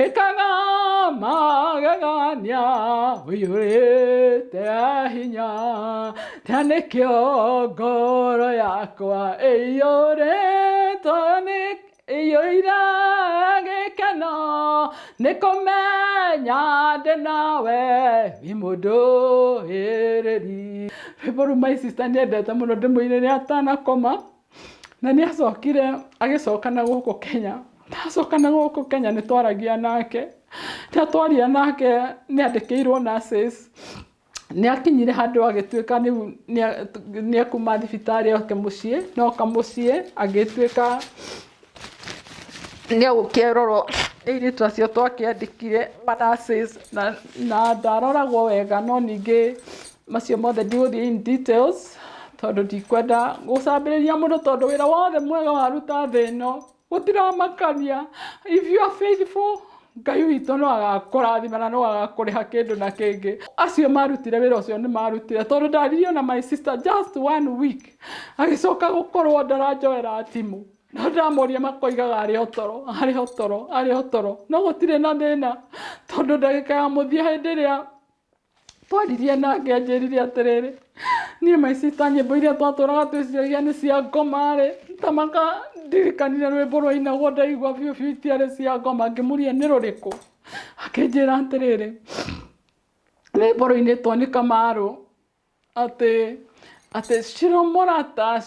Wekaga magagania Uyurite hinya Tanekyo goro yakwa Eyore tonik Eyoirage kano Nekomenya denawe Vimudo hereri People my sister niendete muno ndimuine ni atanakoma na ni acokire agicokana guku Kenya acokana guku Kenya ni twaragia nake twaria nake ni andikirwo nurses ni akinyire handu agituika ni kuma thibitari oke mucie no kamucie agituika ni agukieroro iri twacio twakiandikire nurses na ndaroragwo wega no ningi macio mothe ndiuthie in details tondu ndikwenda gucambiriria mundu tondu wira wothe mwega waruta thino gutiramakania if you are faithful Ngai witũ no agakũrathima na no agakũrĩha kĩndũ na kĩngĩ acio marutire wĩra ũcio nĩ marutire tondu ndaririo na my sister just 1 week agicoka gũkorwo ndaranjoera thimũ no ndamoria makoigaga arĩ otoro no gũtirĩ na thĩna tondu ndagĩka ya mũthia hĩndĩ ĩrĩa twaririe nake anjĩrire atĩrĩrĩ niĩ my sister nyĩmbo iria twatũraga twĩciragia nĩ cia ngoma-rĩ tamaka ndirikanire rwĩmbo rwainagwo ndaigua biũ itiarĩ cia ngoma ngĩmũria nĩ rũrĩkũ akĩnjĩra atĩrĩrĩ rwĩmbo rũinĩtwo nĩ Kamarũ atĩ Shiro mũrata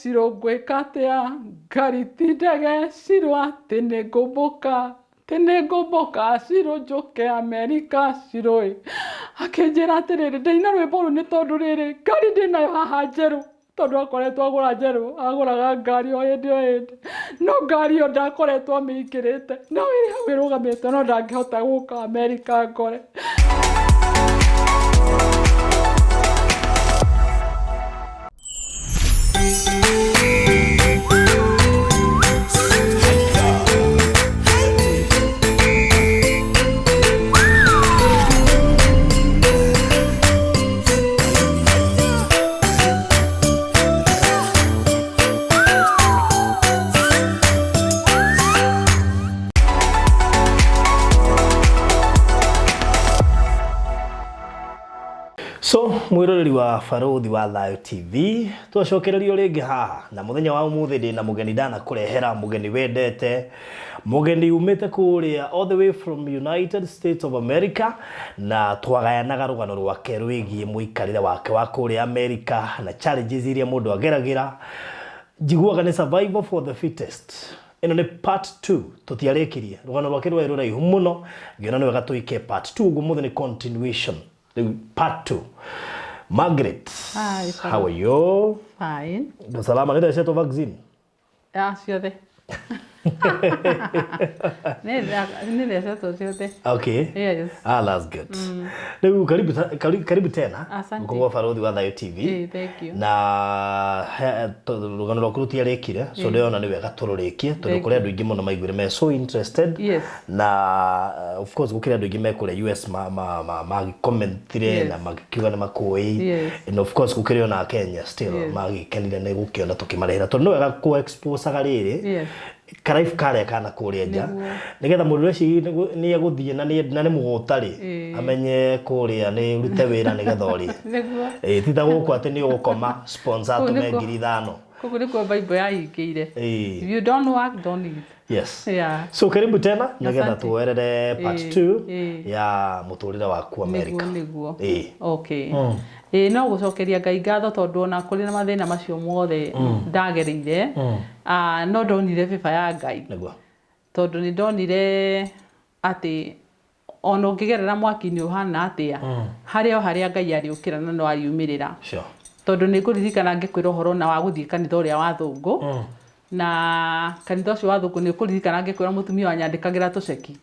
Shiro ngwĩka atĩa ngariti ndege Shiro atĩ nĩ ngũmbũka Shiro njũke Amerika Shiro akĩnjĩra atĩrĩrĩ ndaina rwĩmbo rũu nĩ tondũ rĩrĩ ngari ndĩnayo haha njerũ tondu akoretwo agũra njerũ agũraga ngari o hĩndĩ o hĩndĩ no ngari ĩyo ndakoretwo amĩingĩrĩte no ĩrĩ hau ĩrũgamĩte no ndangĩhota gũka Amerika ngore So mwiroreri wa Baruthi wa Live TV twacokererio ringi haha na muthenya wa umuthi ndi na mugeni ndana kurehera mugeni wendete mugeni umite kuria all the way from United States of America na twagayanaga rugano rwake rwigie muikarire wake wa kuria America na challenges iria mundu ageragira jiguaga ni survival for the fittest. Ino ni part 2 tutiarekirie rugano rwake rwa ruraihu muno ngiona ni wega tuike part 2 gumuthi ni continuation. Part 2. Margaret. Hi. How are you? Fine. Salama, nenda seto vaccine? Yeah, siyote. Nenda seto siyote. Okay. Yes. That's good. Leo karibu tena. Asante. Kwa Baruthi wa Live TV. Thank you. Na rugano rwa kurutia rekire so leo na ni wega tururekie tondu kuri andu ingi muno maiguire me so interested. Yes. Na of course gukira andu ingi me kuri US ma commentire na magikiuga na makoi. Yes. And of course gukira na Kenya still magikenire ne gukiona tukimarehera tondu wega ku expose gariri. Yes. Karaifu kare kana kuria nja nigetha mundu reci ni eguthie na ni mugutari amenye kuria ni rute wira nigetha ori tita guku ati ni ugukoma sponsor to mengiri thano kuko niko Bible yaingire if you don't work don't eat. Yes. Yeah. So karibu tena nigetha tuwerere part 2 ya muturire waku America. Okay. No gucokeria Ngai ngatho tondu ona kuri na mathina macio mothe ndagereire no ndonire beba ya Ngai tondu ni ndonire ati ono ngigerera mwaki-ini uhana atia haria Ngai ariukira na no ariumirira tondu ni kuririkana ngikwira uhoro na wa guthii kanitha uria wa thungu na kanitha ucio wa thungu ni kuririkana ngikwira mutumia wanyandikagira tuceki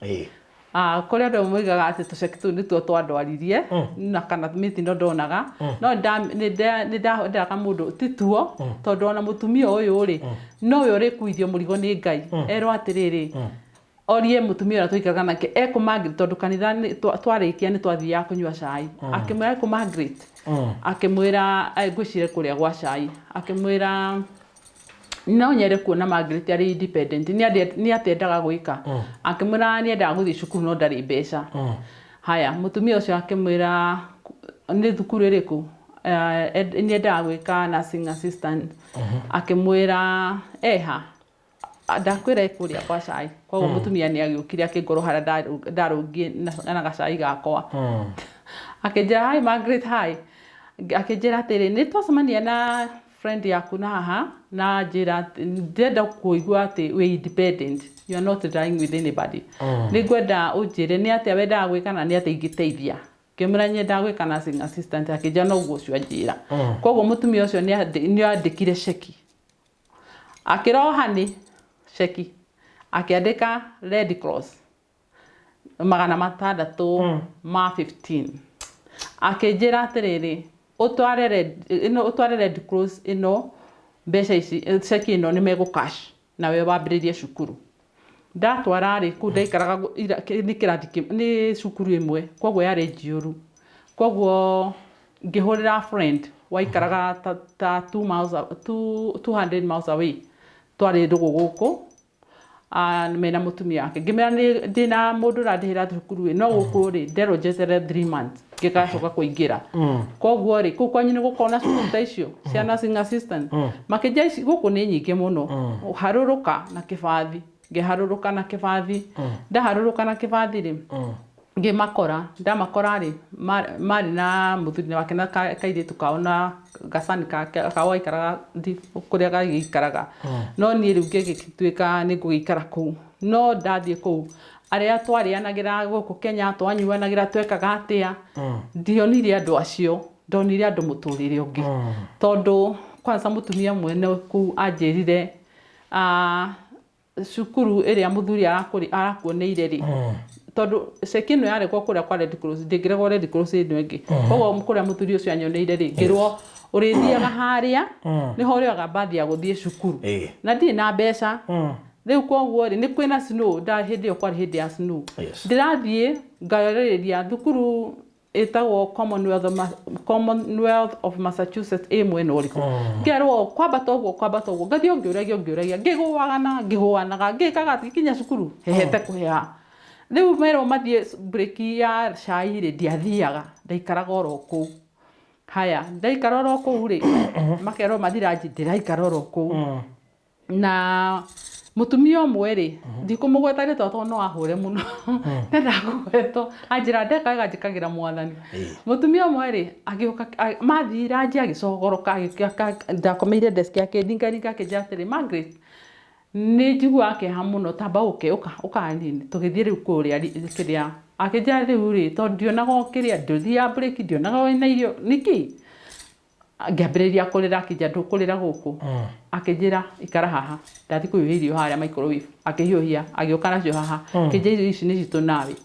kuri andu moigaga ati tuceki tu nituo twandwaririe na kana mitindo ndonaga no ni ndaga mundu tituo tondu ona mutumia uyu ri no we uri kuithio murigo ni Ngai erwo atiriri orie mutumia ura tuikaga nake eko Margaret tondu kanitha twarikia ni twathia kunywa cai akimwira eko Margaret akimwira ngwicire kuria gwa cai akimwira no nyere kuona Margaret ari independent ni atendaga gwika akimwira ni endaga guthii cukuru no ndari mbeca haya mutumia ucio akimwira ni thukuru iriku ni endaga gwika nursing assistant akimwira eha ndakwira ikuria kwa cai kwa mutumia ni agiukire akingoro hara ndarungie na gacai gakwa akinjira hi Margaret hi akinjira atiri ni twacemania na friend yaku na haha na njira ndenda kuigua ati we independent, you are not dying with anybody ni gwenda unjire ni atia wendaga gwika na ni atia ingiteithia kimura nyenda gwika nursing assistant akinjira no guo cio njira koguo mutumia ucio ni andikire ceki akirohani ceki akiandika Red Cross $600 ma 15 akinjira atiriri utware Red Cross ino mbeca ici ceki ino ni mego cash na we wambiririe cukuru ndatwara ri ku ndaikaraga ni kirathi ni cukuru imwe koguo yari njiuru koguo ngihurira friend waikaraga ta 200 miles away twari ndugu guku mena mutumia ake ngimera ndina mundu randihira thukuru no guku ri nderojetere 3 months ngikacoka kuingira koguo ri ku kwanyu ni gukona cukuru ta icio cia nursing assistant makija ici guku ni nyingi muno haruruka na kibathi ngiharuruka na kibathi ndaharuruka na kibathi ri ngimakora ndamakora ri mari na muthuri wake na kairitu kaona gasani kawa ikaraga kuria gaikaraga no ni riu ngigituika ni ngugikara ku no ndathie ku aria twarianagira guku Kenya twanyuanagira twekaga atia ndionire andu acio ndonire andu muturire ungi tondu kwanza mutumia mwene ku anjirire cukuru iria muthuri arakuoneire ri tondu cekino yari kuria kwa Red Cross ndingirego Red Cross ino ingi koguo kuria muthuri ucio anyoneire ri ngirwo urithiaga haria niho urioga bathi ya guthie cukuru na ndi na mbeca riu koguo ri ni kwina snow nda hindi kwari hindi ya snow ndirathie ngayoriria thukuru etagwo Commonwealth of Massachusetts mwena uriku ngerwo kwambata uguo ngathio ngiuragia ngiguanaga ngikaga kinya cukuru hehete kuhea riu mero mathie break ya cai ri ndiathiaga ndaikaraga oro ku haya ndaikara oro ku ri makero mathiraji ndiraikara oro ku na mutumia umwe ri ndikumugweta ri toto no ahure muno ndakugweto anjira ndeka njikagira mwathani mutumia umwe ri agioka mathira nji agicogoroka ndakomeire desk yake ndingaringa kijatiri Margaret ni njigua akeha muno tamba uka nini tugithie riu kuria kiria akija riu ri tondu ndionaga kiria nduthia break ndionaga ina irio niki ngambiriria kurira akija ndukurira guku akijira ikara haha ndathi kuyo irio haria microwave akihiuhia agioka nacio haha kija irio ici ni citu nawe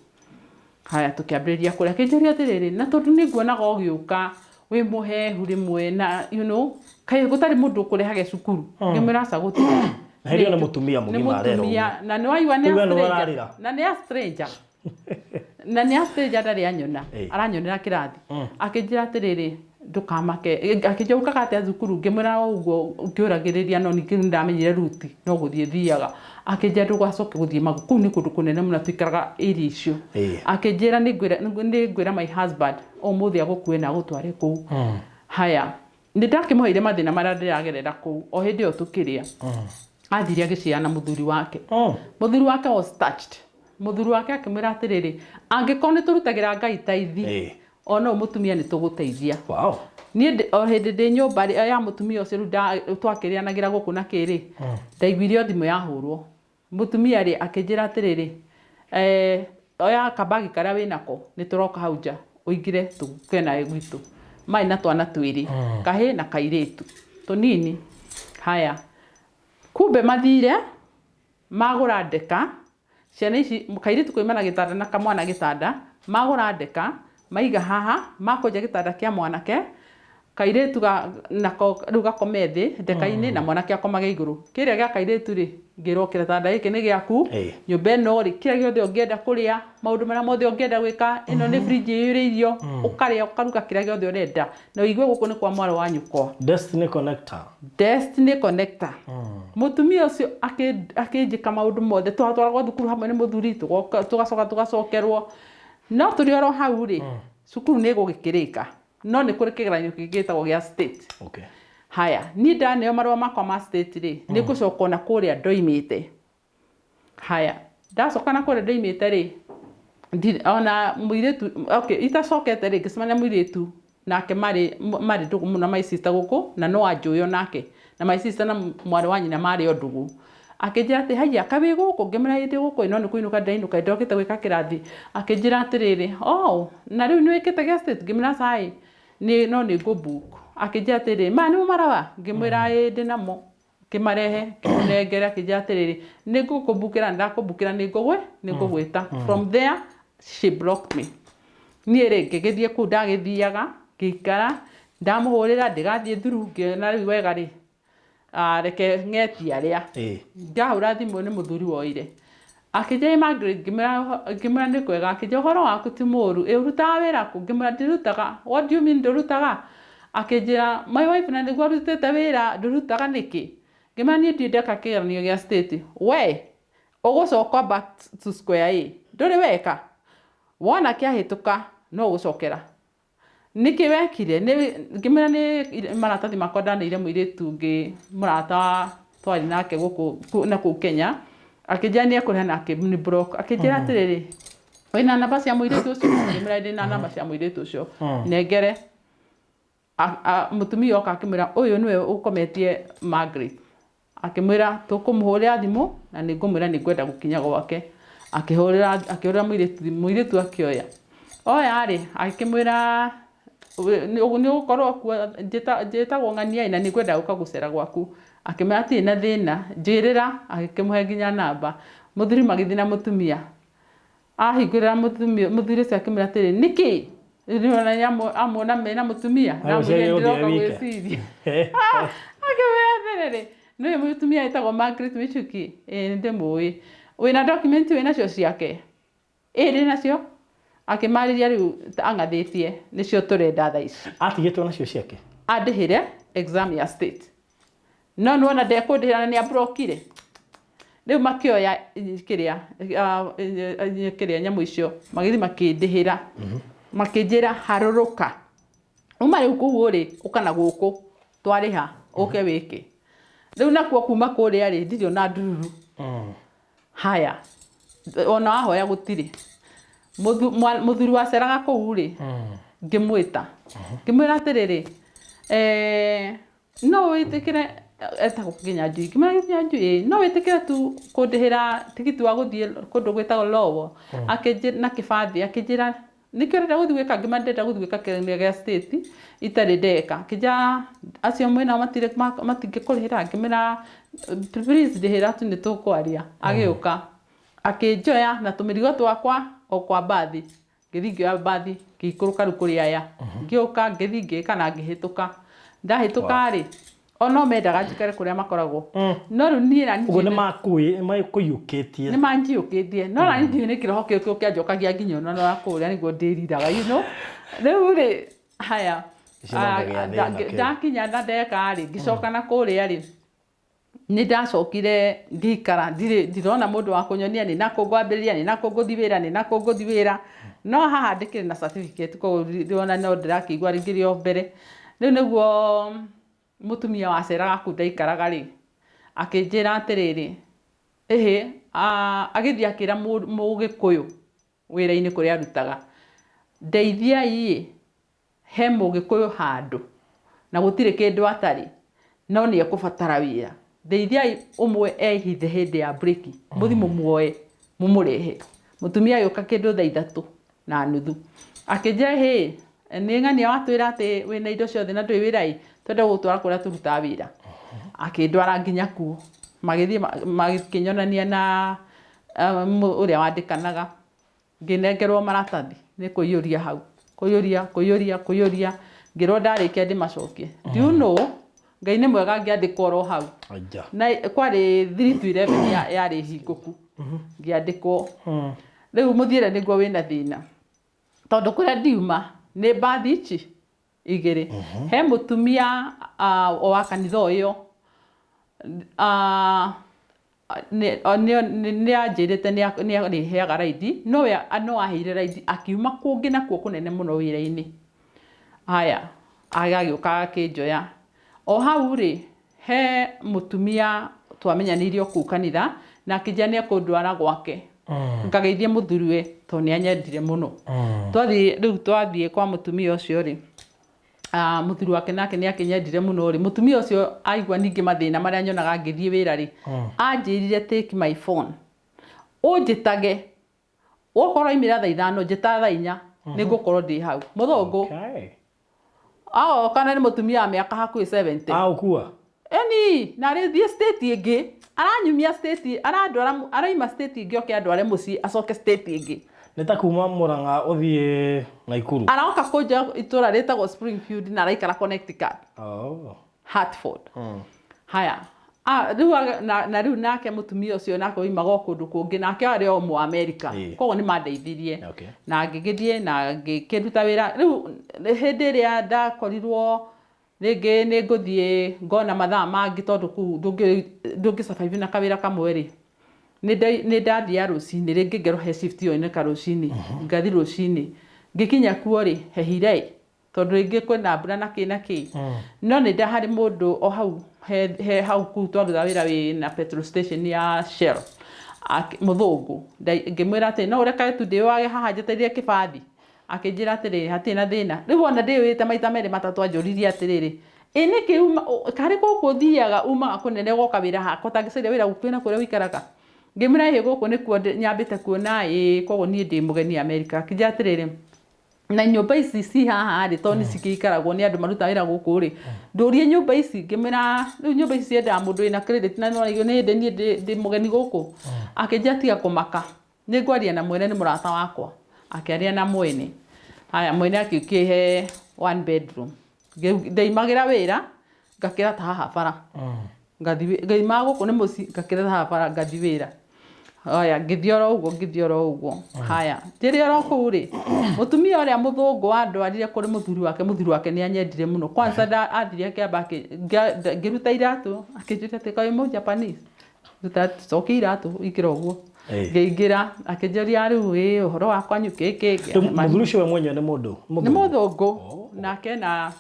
haya tukiambiriria kuria akijiria atiriri na tondu ni nguonaga ugiuka wi muhehu rimwe na kai gutari mundu kurihage cukuru ngimira saguti Herio na mutumia mugima arero. Na ni waiwa ni stranger. Na ni stranger. Na ni stranger ndari anyona. Aranyonera kirathi. Akijira atiriri ndukamake. Akijoka kate thukuru ngimura uguo ngiuragiriria no ningi ndamenyire ruti no guthie thiaga. Akijira ndugacoke guthie magu kuu ni kundu kunene muna twikaraga iri icio. Akijira ni ngwira my husband umuthi agukue na gutware kuu. Haya. Ndidakimuheire mathina maria ndiragerera kuu o hindi o tukiria. Athiria giciana muthuri wake muthuri wake was touched muthuri wake akimwira atiriri angikone turutagira Ngai taithi ono mutumia ni tuguteithia ni o hindi ndi nyumba ya mutumia ucio twakirianagira guku na kiri ndaiguire thimu yahurwo mutumia ri akinjira atiriri oya kabagi karia winako ni turoka hau nja uingire tukena gwitu mai na twana twiri kahi na kairitu tunini haya kumbe mathire magura ndeka ciana ici kairitu kuimana gitanda na kamwana gitanda magura ndeka maiga haha makoja gitanda kia mwanake kairetu nako riu gakome thi ndeka-ini na mwanake akomage iguru kiria gia kairetu ri ngirwo kiratanda giki ni giaku nyumba ino ri kira giothe ungienda kuria maundu maria mothe ungienda gwika ino ni fridge iri irio ukaria ukaruga kira giothe urenda na uigue guku ni kwa mwaro wa nyuko Destiny Connector mutumia ucio akinjika maundu mothe twatwaragwo thukuru hamwe ni muthuri tugacoka tugacokerwo no turi oro hau ri cukuru ni gugikirika no ni kuri kigeranio kigitagwo gia state haya ni ndaneo marua makwa ma state ri ni ngucoka na kuria ndoimite haya ndacoka na kuria ndoimite ri ona muiretu itacokete ri ngicemania muiretu nake mari ndugu muno my sister guku na no anjuyo nake na my sister na mwari wa nyina mari o ndugu akinjira ati haya kabi guku ngimera hindi guku ino ni kuinuka ndainuka ndokite gwika kirathi akinjira atiriri na riu ni wikite gia state ngimera sai ni no ni go book akinjira atiriri mani mumarawa ngimwira ndi namo kimarehe kinengera akinjira atiriri ni ngukubukira ndakubukira ni ngugwita from there she blocked me ni ringi githie ku ndagithiaga ngikara ndamuhurira ndigathie thuru na riu wega ri reke ngeti aria ndahura thimu ni muthuri woire akijai Margaret ngimera ni kwega akijai horo waku ti muru urutaga wira ku ngimera ndirutaga what do you mean ndurutaga akijira my wife na niguo rutete wira ndurutaga niki ngimera ni ndindeka kigeranio gia state we ugucoka back to square nduri weka wona kiahituka no gucokera niki wekire ngimera ni maratathi makwa ndanire muiretu ngi murata twari nake guku na ku Kenya akijania kurena ni block akijira atiriri wina namba cia muiretu ucio ngimera ndi na namba cia muiretu ucio nengere mutumia oka akimwira uyu niwe ukometie Margaret akimwira tukumuhurira thimu na ningumwira ningwenda gukinya gwake akihurira muiretu akioya oya ri akimwira ni ukorwo ku njitagwo ng'ania ina ningwenda guka gucera gwaku akimwira ati na thina njirira akimuhe nginya namba muthuri magithina mutumia ahingurira muthuri cia akimwira ati niki ndirona amona mena mutumia na mugenderoka gwiciria akimwira ati no mutumia etagwo Margaret Michuki ndimui wina document wina cio ciake ndi nacio akimariria riu angathitie nicio turenda thaa ici atigitwo nacio ciake andihire exam ya state no nuona ndekundihira ni abrokire riu makioya kiria nyamu icio magithi makindihira makinjira haruruka uma riu kuguo ri ukana guku twariha uke wiki riu nakuo kuma kuria ri ndirio na ndururu haya ona ahoya gutiri muthuri waceraga kuu ri ngimwita ngimwira atiriri no witikire etagwo Kinyanjui ngimwira Kinyanjui no witikire tu kundihira tigiti wa guthie kundu gwitagwo Lowo akinjira na kibathi akinjira nikio renda guthie gwika ngimwira ndenda guthie gwika kigeranio gia state itari ndeka kija acio mwena matingikurihira ngimwira please ndihira tu nitukwaria agiuka akinjoya na tumirigo twakwa o kwa bathi ngithingio ya bathi ngikuruka rukuri aya ngiuka ngithingi kana ngihituka ndahituka ri ono mendaga njikare kuria makoragwo no ru ni na ugo ni makuyukitie ni manjiukitie no na ndi ni kiroho kio kia njokagia nginyo no na kuria niguo ndiriraga riu ri haya ndakinya na ndeka ri ngicoka na kuria ri ni ndacokire ngikara ndirona mundu wa kunyonia ni nako ngwambiriria ni nako nguthi wira no haha ndikire na certificate ko ndiona no ndirakigwa ringirio mbere riu niguo mutumia waceraga ku ndaikaraga ri akinjira atiriri agithii akira mugikuyu wira-ini kuria arutaga ndeithiai he mugikuyu handu na gutire kindu atari no ni ekubatara wira ndeithiai umwe ehithe hindi ya break muthi mumuoe mumurehe mutumia yuka kindu thaa 3:30 akinjira ni ng'ania watwira ati wina indo ciothe na ndwi wirai twende gutwara kuria turutaga wira akindwara nginya kuo magithii magikinyonania na uria wandikanaga nginengerwo maratathi ni kuyuria hau kuyuria ngĩrwo ndarĩkia ndĩmacokie do you know Ngai nĩ mwega ngĩandĩkwo ro hau na kwarĩ 3 to 11 yarĩ hingũku ngĩandĩkwo rĩu mũthiĩre nĩguo wĩna thĩna tondũ kũrĩa ndiuma nĩ mbathi ici igĩrĩ he mũtumia wa kanitha ũyũ nĩ anjĩrĩte nĩ arĩheaga raidi no aheire raidi akiuma kũngĩ nakuo kũnene mũno wĩra-inĩ haya agagĩũka akĩnjoya o hau rĩ he mũtumia twamenyanĩirio kũu kanitha na akĩnjĩra nĩ ekũndwara gwake ngageithie mũthuriwe tondũ nĩ anyendire mũno twathiĩ kwa mũtumia ũcio rĩ mũthuri wake nake nĩ akĩnyendire mũno rĩ mũtumia ũcio aigua ningĩ mathĩna marĩa nyonaga ngĩthiĩ wĩra rĩ anjĩrire take my phone ũnjĩtage ũkorwo imĩra thaa 5 njĩta thaa 4 nĩ ngũkorwo ndĩ hau mũthũngũ kana nĩ mũtumia wa mĩaka hakuhĩ 70 ukua eni na rĩthiĩ state ĩngĩ aranyumia state araima state ĩngĩ oke andware mũciĩ acoke state ĩngĩ nĩ ta kuma Mũrang'a ũthiĩ Naikuru aroka kũnja itũra rĩtagwo Springfield na araikara Connecticut Hartford haya rĩu nake mũtumia ũcio nake oimaga kũndũ kũngĩ nake arĩ o Mũamerica koguo nĩ mandeithirie na ngĩgĩthiĩ na ngĩkĩruta wĩra rĩu hĩndĩ ĩrĩa ndakorirwo rĩngĩ nĩ ngũthiĩ ngona mathaa mangĩ tondũ kũu ndũngĩ na kawĩra kamwe rĩ nĩ ndathiĩ rũcinĩ rĩngĩ ngerohe shift ĩyo nĩka rũcinĩ ngathi rũcinĩ ngĩkinya kuo rĩ hehire tondũ rĩngĩ kwĩna mbura na kĩ no nĩ harĩ mũndũ o hau he hau kũu twaruta wĩra wĩna petrol station ya Shell mũthũngũ ngĩmwĩra atĩ no ũreka tu ndĩwage haha njetereire kĩbathi akĩnjĩra atĩrĩ hatirĩ na thĩna rĩu ona ndĩwĩte maita merĩ matatũ anjũririe atĩrĩrĩ nĩkĩ karĩ gũkũ thiaga umaga kũnene goka wĩra hakwa ũtangĩcaria wĩra kwĩna kũrĩa wĩikaraga ngĩmwĩra ĩ gũkũ nĩkuo nyambĩte kuona koguo niĩ ndĩ mũgeni America akĩnjĩra atĩrĩrĩ na nyũmba ici ci haha rĩ tondũ nĩcikĩikaragwo nĩ andũ maruta wĩra gũkũ rĩ ndũrie nyũmba ici ngĩmwĩra rĩu nyũmba ici ciendaga mũndũ wĩna credit na no nĩ hĩndĩ niĩ ndĩ mũgeni gũkũ akĩnjĩra tiga kũmaka nĩ ngwaria na mwene nĩ mũrata wakwa akĩaria na mwene haya mwene akĩhe 1 bedroom ndaimagĩra wĩra ngakĩra ta haha bara ngaima gũkũ nĩ mũciĩ ngakĩra ta haha bara ngathi wĩra haya ngĩthiĩ oro ũguo haya ndĩrĩ oro kũu rĩ mũtumia ũrĩa mũthũngũ andwarire kũrĩ mũthuri wake nĩ anyendire mũno kwanza athire akĩamba ngĩruta iratũ akĩnjũria atĩ kaĩ mũ Japanese cokia iratũ ikĩra ũguo ngĩingĩra akĩnjũria rĩu ũhoro wakwa nyukĩkĩ mũthuri ũcio we mwenyewe nĩ mũthũngũ nake na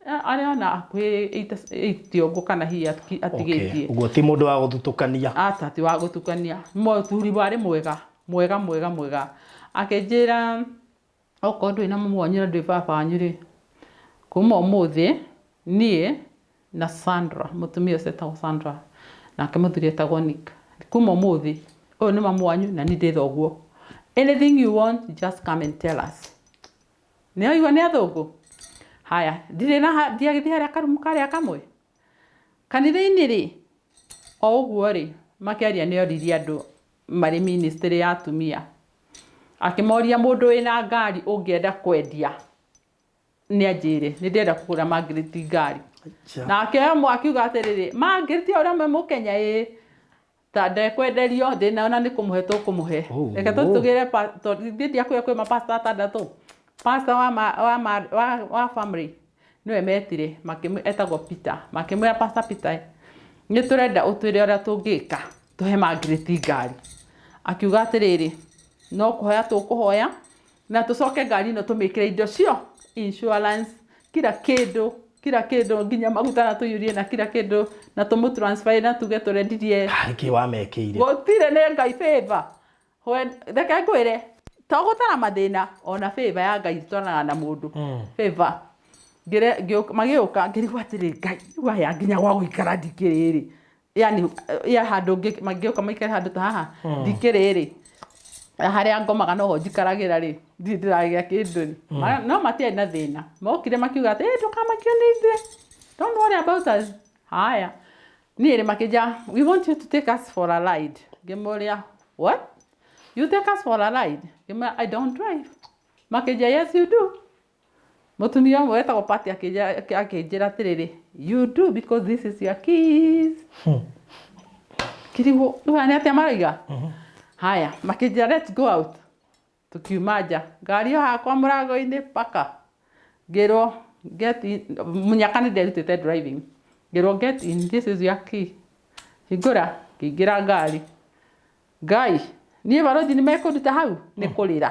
arĩa na hakuhĩ 80 ũguo kana hihi atigĩtie ũguo ti mũndũ wa gũthutũkania atati wa gũtukania mũthuri warĩ mwega akĩnjĩra okorwo ndwĩ na mamu wanyu na ndwĩ baba wanyu rĩ kuma ũmũthĩ niĩ na Sandra mũtumia ũcio etagwo Sandra nake mũthuri etagwo Nick kuma ũmũthĩ ũyũ nĩ mamu wanyu na niĩ ndĩ thoguo anything you want just come and tell us nĩ oigua nĩ athũngũ haya ndiagĩthiĩ harĩa karumu karĩa kamwe kanitha-inĩ rĩ o ũguo rĩ makĩaria nĩ oririe andũ marĩ ministry ya atumia akĩmoria mũndũ wĩna ngari ũngĩenda kwendia nĩ anjĩre nĩ ndĩrenda kũgũra Margaret ngari nake akiuga atĩrĩrĩ Margaret ũrĩa mwe Mũkenya ta ndekwenderio ndĩnaona nĩ kũmũhe tũkũmũhe reke tũtugĩre ndiendia kwĩ mapasta atandatũ pastor wa family niwe metire etagwo Peter makĩmwĩra pastor Peter nĩ tũrenda ũtwĩre ũrĩa tũngĩka tũhe Margaret ngari akiuga atĩrĩrĩ no kũhoya tũkũhoya na tũcoke ngari ĩno tũmĩkĩre indo cio insurance kila kĩndũ nginya maguta na tũiyũrie na kila kĩndũ na tũmũtransfer na tuge tũrendirie nĩkĩ wamekĩire gũtirĩ nĩ Ngai favor reke ngwĩre to gũtara mathĩna ona favor ya Ngai twaranaga na mũndũ favor magĩũka ngĩrigwo atĩrĩ Ngai waya nginya gwa gũikara ndikĩrĩrĩ yani ya handũ magĩũka maikare handũ ta haha ndikĩrĩrĩ harĩa ngomaga noho njikaragĩra rĩ ndĩragĩa kĩndũ no matiarĩ na thĩna mokire makiuga atĩ ndũkamakio nĩ ithuĩ don't worry about us haya niĩ rĩ makĩnja we want you to take us for a ride ngĩmũria what you take us for a ride I don't drive makĩnja yes you do Mutumia ũmwe wetagwo Patty akĩnjĩra atĩrĩrĩ, you do because this is your keys. Kĩrigũ nĩ atĩa maraiga? Haya, makĩnjĩra let's go out. Tukiuma nja, ngari yo hakwa mũrango-inĩ paka. Ngĩrwo get in, mũnyaka nĩ nderutĩte driving. Ngĩrwo get in, this is your key. Hingũra, ngĩingĩra ngari. Ngai, niĩ Baruthi nĩ mekũnduta hau nĩ kũrĩra.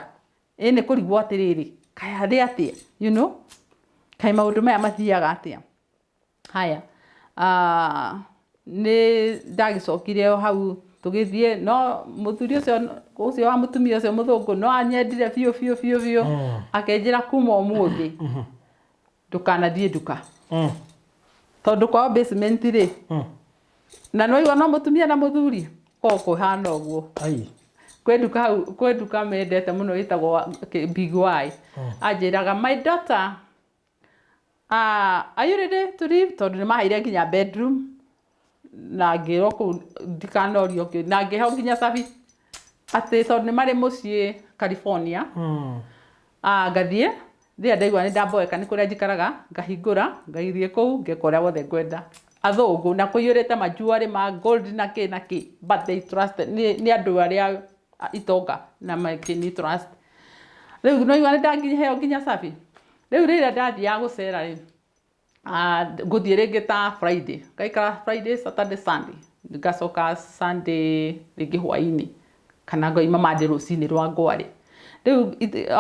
Nĩ kũrigwo atĩrĩrĩ, kaya thĩ atĩa, you know? Kaĩ maũndũ maya mathiaga atĩa. Haya, nĩ ndagĩcokire o hau tũgĩthiĩ, no mũthuri ũcio wa mũtumia ũcio mũthũngũ no anyendire biũ. Akenjĩra kuma ũmũthĩ ndũkanathiĩ nduka. Tondũ kwao basement rĩ, na no igua no mũtumia na mũthuri kũhana ũguo. Kwĩ nduka mendete mũno ĩtagwo Big Y. Anjĩraga, my daughter, are you ready to leave? Tondũ nĩ maheire nginya bedroom. Na ngĩrwo kũu ndikanorio kĩ, na ngĩheo nginya cabi atĩ tondũ nĩ marĩ mũciĩ California. Ngathiĩ rĩrĩa ndaigua nĩ ndamboeka nĩ kũrĩa njikaraga, ngahingũra ngathiĩ kũu ngeka ũrĩa wothe ngwenda. Athũngũ na kũiyũrĩte majuarĩ ma gold na kĩ, but they trusted, nĩ andũ arĩa itonga na makĩni trust. Rĩu no igua nĩ ndangĩheo nginya cabi. Rĩu rĩrĩa ndathiaga gũcera rĩ, ngũthiĩ rĩngĩ ta Friday, ngaikara Friday, Saturday, Sunday, ngacoka Sunday rĩngĩ hwaĩ-inĩ, kana ngoima Monday rũcinĩ rwa ngwarĩ. Rĩu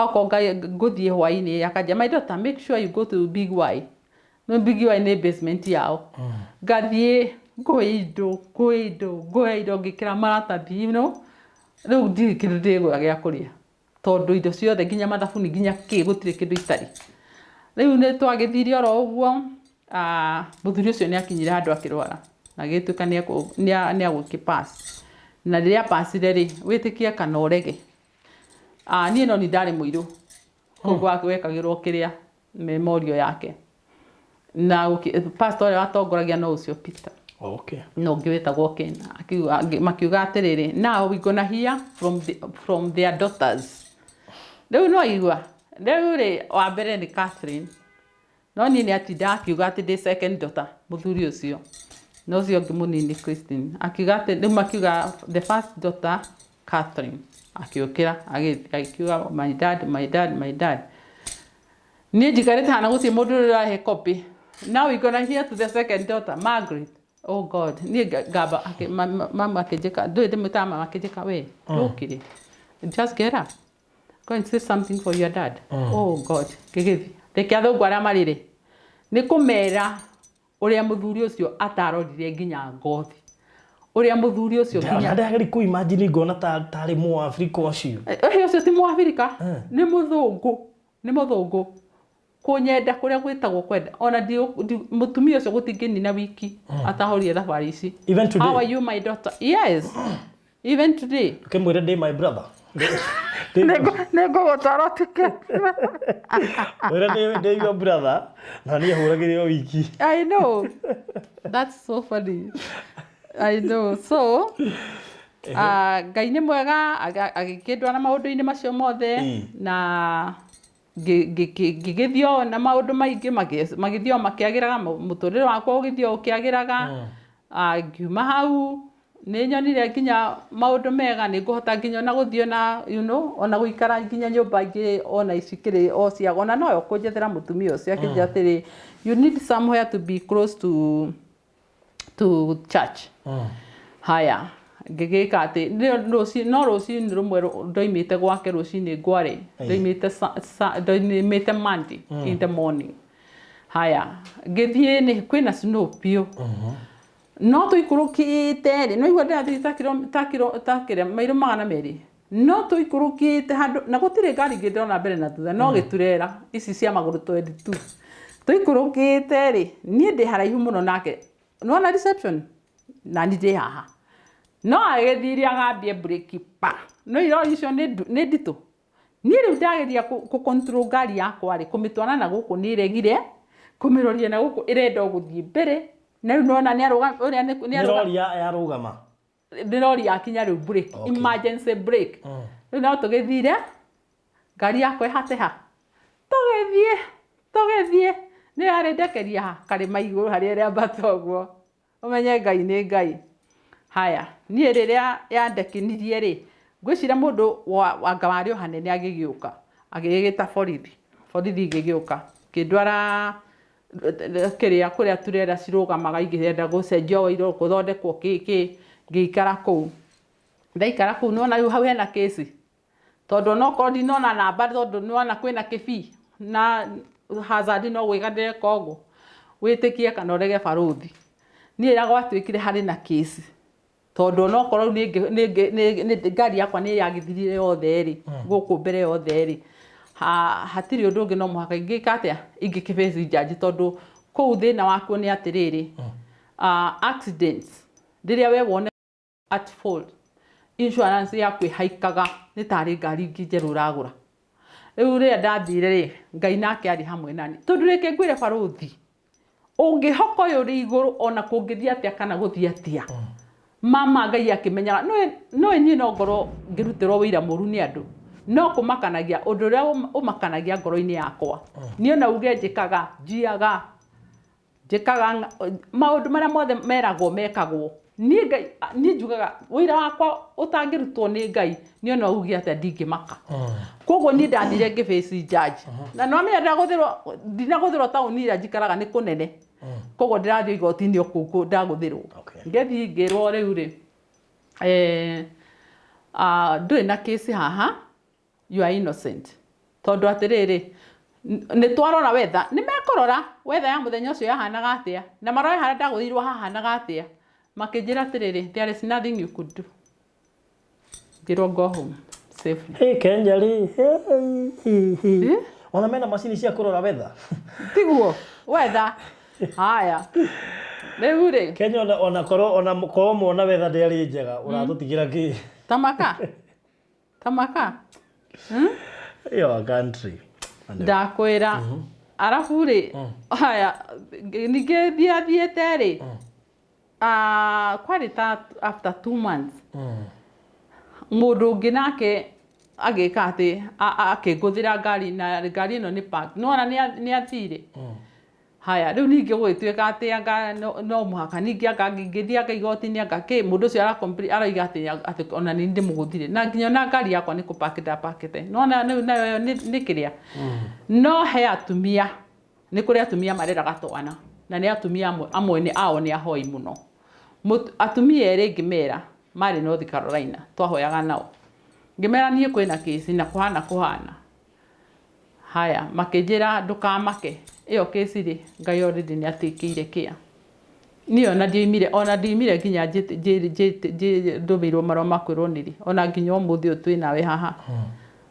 okorwo ngũthiĩ hwaĩ-inĩ akanjia, my daughter, make sure you go to Big Y. No, Big Y nĩ basement yao. Ngathiĩ ngũĩ indo ngĩkĩra maratathi, you know. Rĩu ndirĩ kĩndũ ndĩgũra gĩa kũrĩa, tondũ indo ciothe nginya mathabuni nginya kĩ gũtirĩ kĩndũ itarĩ. Rĩu nĩ twagĩthire oro ũguo, mũthuri ũcio nĩ akinyire handũ akĩrwara na gĩtuĩka nĩ agũkĩ-pass. Na rĩrĩa passire rĩ, wĩtĩkie kana ũrege, niĩ no nĩ ndarĩ mũirũ, koguo wekagĩrwo kĩrĩa memorial yake, na pastor ũrĩa watongoragia no ũcio Peter. No ũngĩ wĩtagwo Ken. Makiuga atĩrĩrĩ, now we gonna hear from their daughters. Rĩu no igua, rĩu rĩ wa mbere nĩ Catherine, no niĩ nĩ atinda akiuga atĩ ndĩ second daughter mũthuri ũcio, no ũcio ũngĩ mũnini Christine akiuga atĩ, rĩu makiuga the first daughter Catherine akiũkĩra akiuga my dad. Niĩ njikarĩte hana gũtirĩ mũndũ ũrahe copy. Now we gonna hear to the second daughter Margaret. Oh God, niĩ ngamba mama akĩnjĩka, ndũĩ ndĩmwĩtaga mama akĩnjĩka, we ndũkĩrĩ, just get up, go and say something for your dad. Oh God, kĩgĩthi reke athũngũ arĩa marĩ nĩ kũmera ũrĩa mũthuri ũcio atarorire nginya ngothi, ũrĩa mũthuri ũcio nginya ndageri ku imagine ngona tarĩ Mũafrika ũcio. Ũcio ti Mũafrika, nĩ mũthũngũ kũnyenda kũrĩa gwĩtagwo kwenda. Ona mũtumia ũcio gũtingĩnina wiki atahorire thabarĩ ici. Even today? How are you, my daughter? Yes, even today. Ũkĩmwĩra ndĩ my brother. Nĩngũgũtwara ticket. Wĩra ndĩ your brother na niĩ hũragĩre o wiki. I know. That's so funny. I know. So, Ngai nĩ mwega agĩkĩndwara maũndũ-inĩ macio mothe, na ngĩgĩthio na maũndũ maingĩ magĩthio makĩagĩraga, mũtũrĩre wakwa ũgĩthio ũkĩagĩraga. Ngiuma hau nĩ nyonire nginya maũndũ mega, nĩ ngũhota nginya ona gũthiĩ na you know, ona gũikara nginya nyũmba ingĩ ona icikĩrĩ o ciago, ona noyo kũnjethera mũtumia ũcio akĩnjĩra atĩrĩ, you need somewhere to be close to church. Haya, ngĩgĩka atĩ no rũcinĩ rũmwe ndoimĩte gwake rũcinĩ ngwarĩ, ndoimĩte Monday in the morning. Haya, ngĩthiĩ kwĩna snow biũ, no tũikũrũkĩte rĩ, no igua ndĩrathiĩ ta mairũ 200, no tũikũrũkĩte handũ na gũtirĩ ngari ingĩ ndĩrona mbere na thutha, no gĩturera ici cia magũrũ 22. Tũikũrũkĩte rĩ, niĩ ndĩ haraihu mũno nake, nĩwona reception na niĩ ndĩ haha, no agĩthiire agambie breki pa, no irori icio nĩ nditũ. Niĩ rĩu ndageria control ngari yakwa rĩ, kũmĩtwara na gũkũ nĩ iregire, kũmĩroria na gũkũ ĩrenda gũthiĩ mbere, na rĩu nona nĩ yarũgama, nĩrori yakinya rĩu break, emergency break. Rĩu no tũgĩthire ngari yakwa ĩhateha, tũgĩthiĩ nĩ arĩ ndekeria karĩma igũrũ harĩa ĩrĩa mbatoguo ũmenye Ngai nĩ Ngai. Haya niĩ rĩrĩa yandekinirie rĩ ngwĩciria mũndũ wanga warĩ o hanene agĩgĩũka agĩgĩta borithi igĩgĩũka kĩndwara kĩrĩa kũrĩa turera cirũgamaga igĩenda gũcenjio wairwo gũthondekwo ngĩikara kũu. Ndaikara kũu nona rĩu hau hena kĩci tondũ onokorwo ndinona namba tondũ nĩwona kwĩna kĩbii na hazard no gwĩka ũguo wĩtĩkie kana ũrege barothi. Niĩ ĩra gwatuĩkire harĩ na kĩci tondũ onokorwo nĩ ngari yakwa nĩ yagĩthirire yothe rĩ gũkũ mbere yothe rĩ hatirĩ ũndũ ũngĩ no mũhaka ingĩka atĩa ingĩkĩbeci jaji tondũ kũu thĩna wakuo nĩ atĩrĩrĩ accidents rĩrĩa we wone at fault insurance yaku ĩhaikaga nĩ tarĩ ngari ingĩ njerũ ũragũra. Rĩu rĩrĩa ndathire rĩ Ngai nake arĩ hamwe nani tondũ rĩngĩ ngwĩre barothi ũngĩhoka ũyũ ũrĩ igũrũ ona kũngĩthiĩ atĩa kana gũthiĩ atĩa mama Ngai akĩmenyaga no niĩ no ngorwo ngĩrutĩrwo wĩira mũru nĩ andũ no kũmakanagia ũndũ ũrĩa ũmakanagia ngoro-inĩ yakwa niĩ ona uge njĩkaga njiaga maũndũ marĩa mothe meragwo mekagwo niĩ njugaga wĩira wakwa ũtangĩrutwo nĩ Ngai niĩ ona uge atĩa ndingĩmaka. Koguo niĩ ndathire ngĩbeci jaji na no menya ndinagũthĩrwo taũni ĩrĩa njikaraga nĩ kũnene koguo ndĩrathiĩ igoti-inĩ o kũu ndagũthĩrwo ngĩthiĩ ngĩrwo rĩu rĩ ndũrĩ na kĩci haha you are innocent tondũ atĩrĩrĩ nĩ twarora wetha nĩ mekũrora wetha ya mũthenya ũcio yahanaga atĩa na marore harĩa ndagũthirwo hahanaga atĩa makĩnjĩra atĩrĩrĩ there is nothing you could do. Ngĩrwo go home safely. Hey Kenya rĩ ona mena macini cia kũrora wetha tiguo wetha. Haya rĩu rĩ Kenya ona korwo muona wetha ndĩarĩ njega ũratũtigĩra kĩ tamaka your country ndakwĩra arabu rĩ haya ningĩ thiathiĩte rĩ kwarĩ ta after 2 months mũndũ ũngĩ nake agĩka atĩ akĩngũthĩra ngari na ngari ĩno nĩ park nona nĩ athire. Haya rĩu ningĩ gũgĩtuĩka atĩ no mũhaka ningĩ ngĩthiĩ anga igoti-inĩ anga mũndũ ũcio aroiga atĩ ona nĩ ndĩmũgũthire na nginya ona ngari yakwa nĩ kũpaki ndapakĩte nona nayo nĩ kĩrĩa no he atumia nĩ kũrĩ atumia mareraga twana na nĩ atumia amwe ao nĩ ahoi mũno. Atumia erĩ ngĩmera marĩ North Carolina twahoyaga nao ngĩmera niĩ kwĩna kĩci na kũhana. Haya makĩnjĩra ndũkamake ĩyo kĩci rĩ Ngai already nĩ atĩkĩire kĩa niĩ ona ndiumire nginya ndũmĩirwo marũa ma kwĩrwo nĩrĩ ona nginya ũmũthĩ ũyũ twĩ nawe haha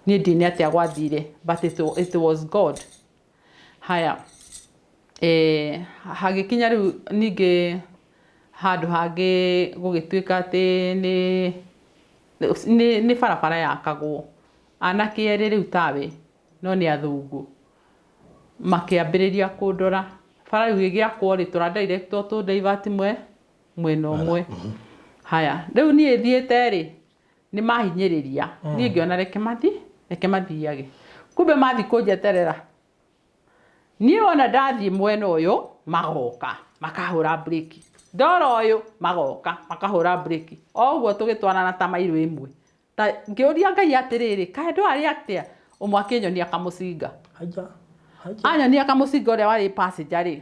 niĩ ndinĩ atĩa gwathire but it was God. Haya hagĩkinya rĩu ningĩ handũ hangĩ gũgĩtuĩka atĩ nĩ barabara yakagwo anake erĩ rĩu tawe no nĩ athũngũ makĩambĩrĩria kũndora bara rĩu ĩgĩakwo rĩ tũradirectwo tũndivert mwena ũmwe. Haya rĩu niĩ thiĩte rĩ nĩ mahinyĩrĩria niĩ ngĩona reke mathiage kumbe mathi kũnjeterera niĩ ona ndathiĩ mwena ũyũ magoka makahũra breki ndora ũyũ magoka makahũra breki oguo tũgĩtwarana ta mairũ ĩmwe ta ngĩũria Ngai atĩrĩrĩ kaĩ ndwarĩ atĩa ũmwe akĩnyonia kamũcinga anyonia kamũcinga ũrĩa warĩ passenger rĩ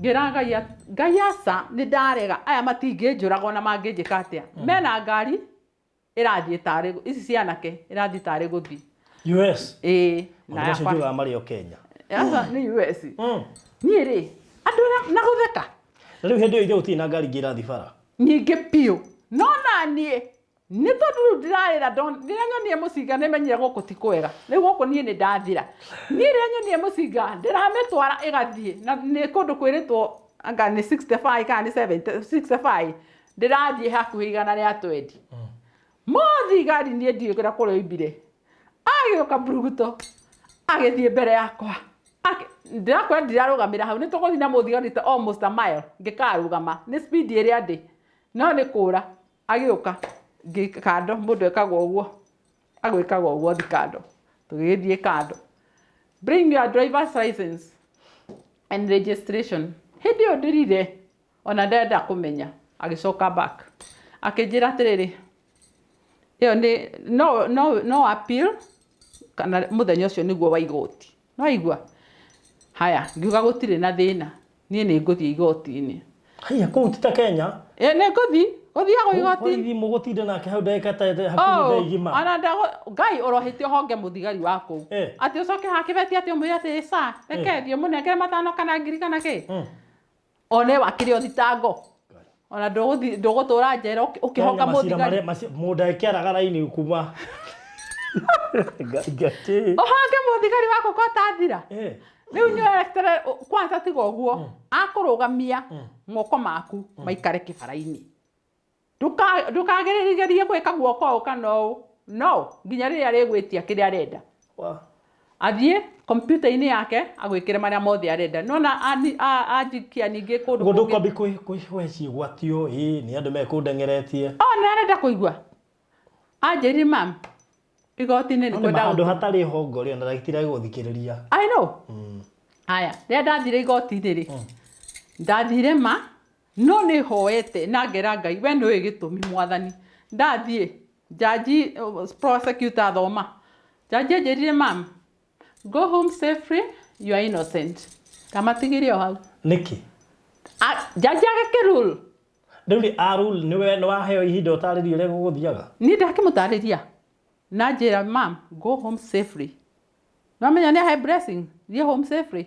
ngĩra Ngai aca nĩ ndarega aya matingĩnjũraga ona mangĩnjĩka atĩa mena ngari ĩrathiĩ tarĩ ici cianake ĩrathiĩ tarĩ gũthiĩ US na yakwa marĩ o Kenya nĩ US niĩ rĩ andũ na gũtheka rĩu hĩndĩ ĩyo ithe ũtirĩ na ngari ingĩrathiĩ bara nyingĩ piũ no naniĩ nĩ tondũ rĩu ndĩrarĩra rĩrĩa nyonie mũcinga nĩmenyire gũkũ ti kwega rĩu gũkũ niĩ nĩ ndathira niĩ rĩrĩa nyonie mũcinga ndĩramĩtwara ĩgathiĩ na nĩ kũndũ kwĩrĩtwo anga nĩ 65 kana nĩ 65 ndĩrathiĩ hakuhĩ igana rĩa 20 mothi ngari niĩ ndiũkĩra kũrĩa oimbire agĩũka mburuguto agĩthiĩ mbere yakwa ndĩrakora ndirarũgamĩra hau nĩ tũgũthiĩ na mũthigari almost a mile ngĩkarũgama nĩ speed ĩrĩa ndĩ no nĩ kũra agĩũka kando mũndũ ekagwo ũguo agwĩkagwo ũguo thi kando tũgĩthiĩ kando bring your driver's license and registration. Hindi yo ndirire ona ndenda kumenya agicoka back akinjira atiriri iyo ni no appeal kana muthenya ucio niguo wa igoti no igua haya ngiuga gutire na thina nie ni nguthie igoti-ini haya kuu tita Kenya ni nguthie guthiago igoti ni mugutinda nake hau ndeka ta hakuhi igima ana ndago ngai orohitio honge muthigari wako ati ucoke hakibeti ati umwire ati sa rekerio munengere matano kana ngiri kana ki one wakire othitango ona ndugutura njera ukihonga muthigari muda kiaraga raini kuma gati ohange muthigari wako ko tathira riu nyoetere kwanza tigo guo akurugamia ngoko maku maikare kibara-ini ndukageririe gwika guoko kana no nginya riria rigwitia kiria arenda athie computer-ini yake agwikire maria mothe arenda nona ajikia ningi kundu ndukwambi kwihweci gwatio ni andu mekundengeretie na arenda kuigua anjiri mam igoti-ini ni kwenda andu hatari hongo ri na ndagitira guthikiriria I know aya ria ndathire igoti-ini ri ndathire ma no ni hoete na ngera ngai we ni gitumi mwathani ndathie jaji prosecutor thoma jaji njirire mam go home safely you are innocent kama tigirio hau niki jaji agakirule nduri arule niwe no waheo ihinda utaririe ule guguthiaga ni ndakimutariria na njira mam go home safely no menya ni have blessing ye home safely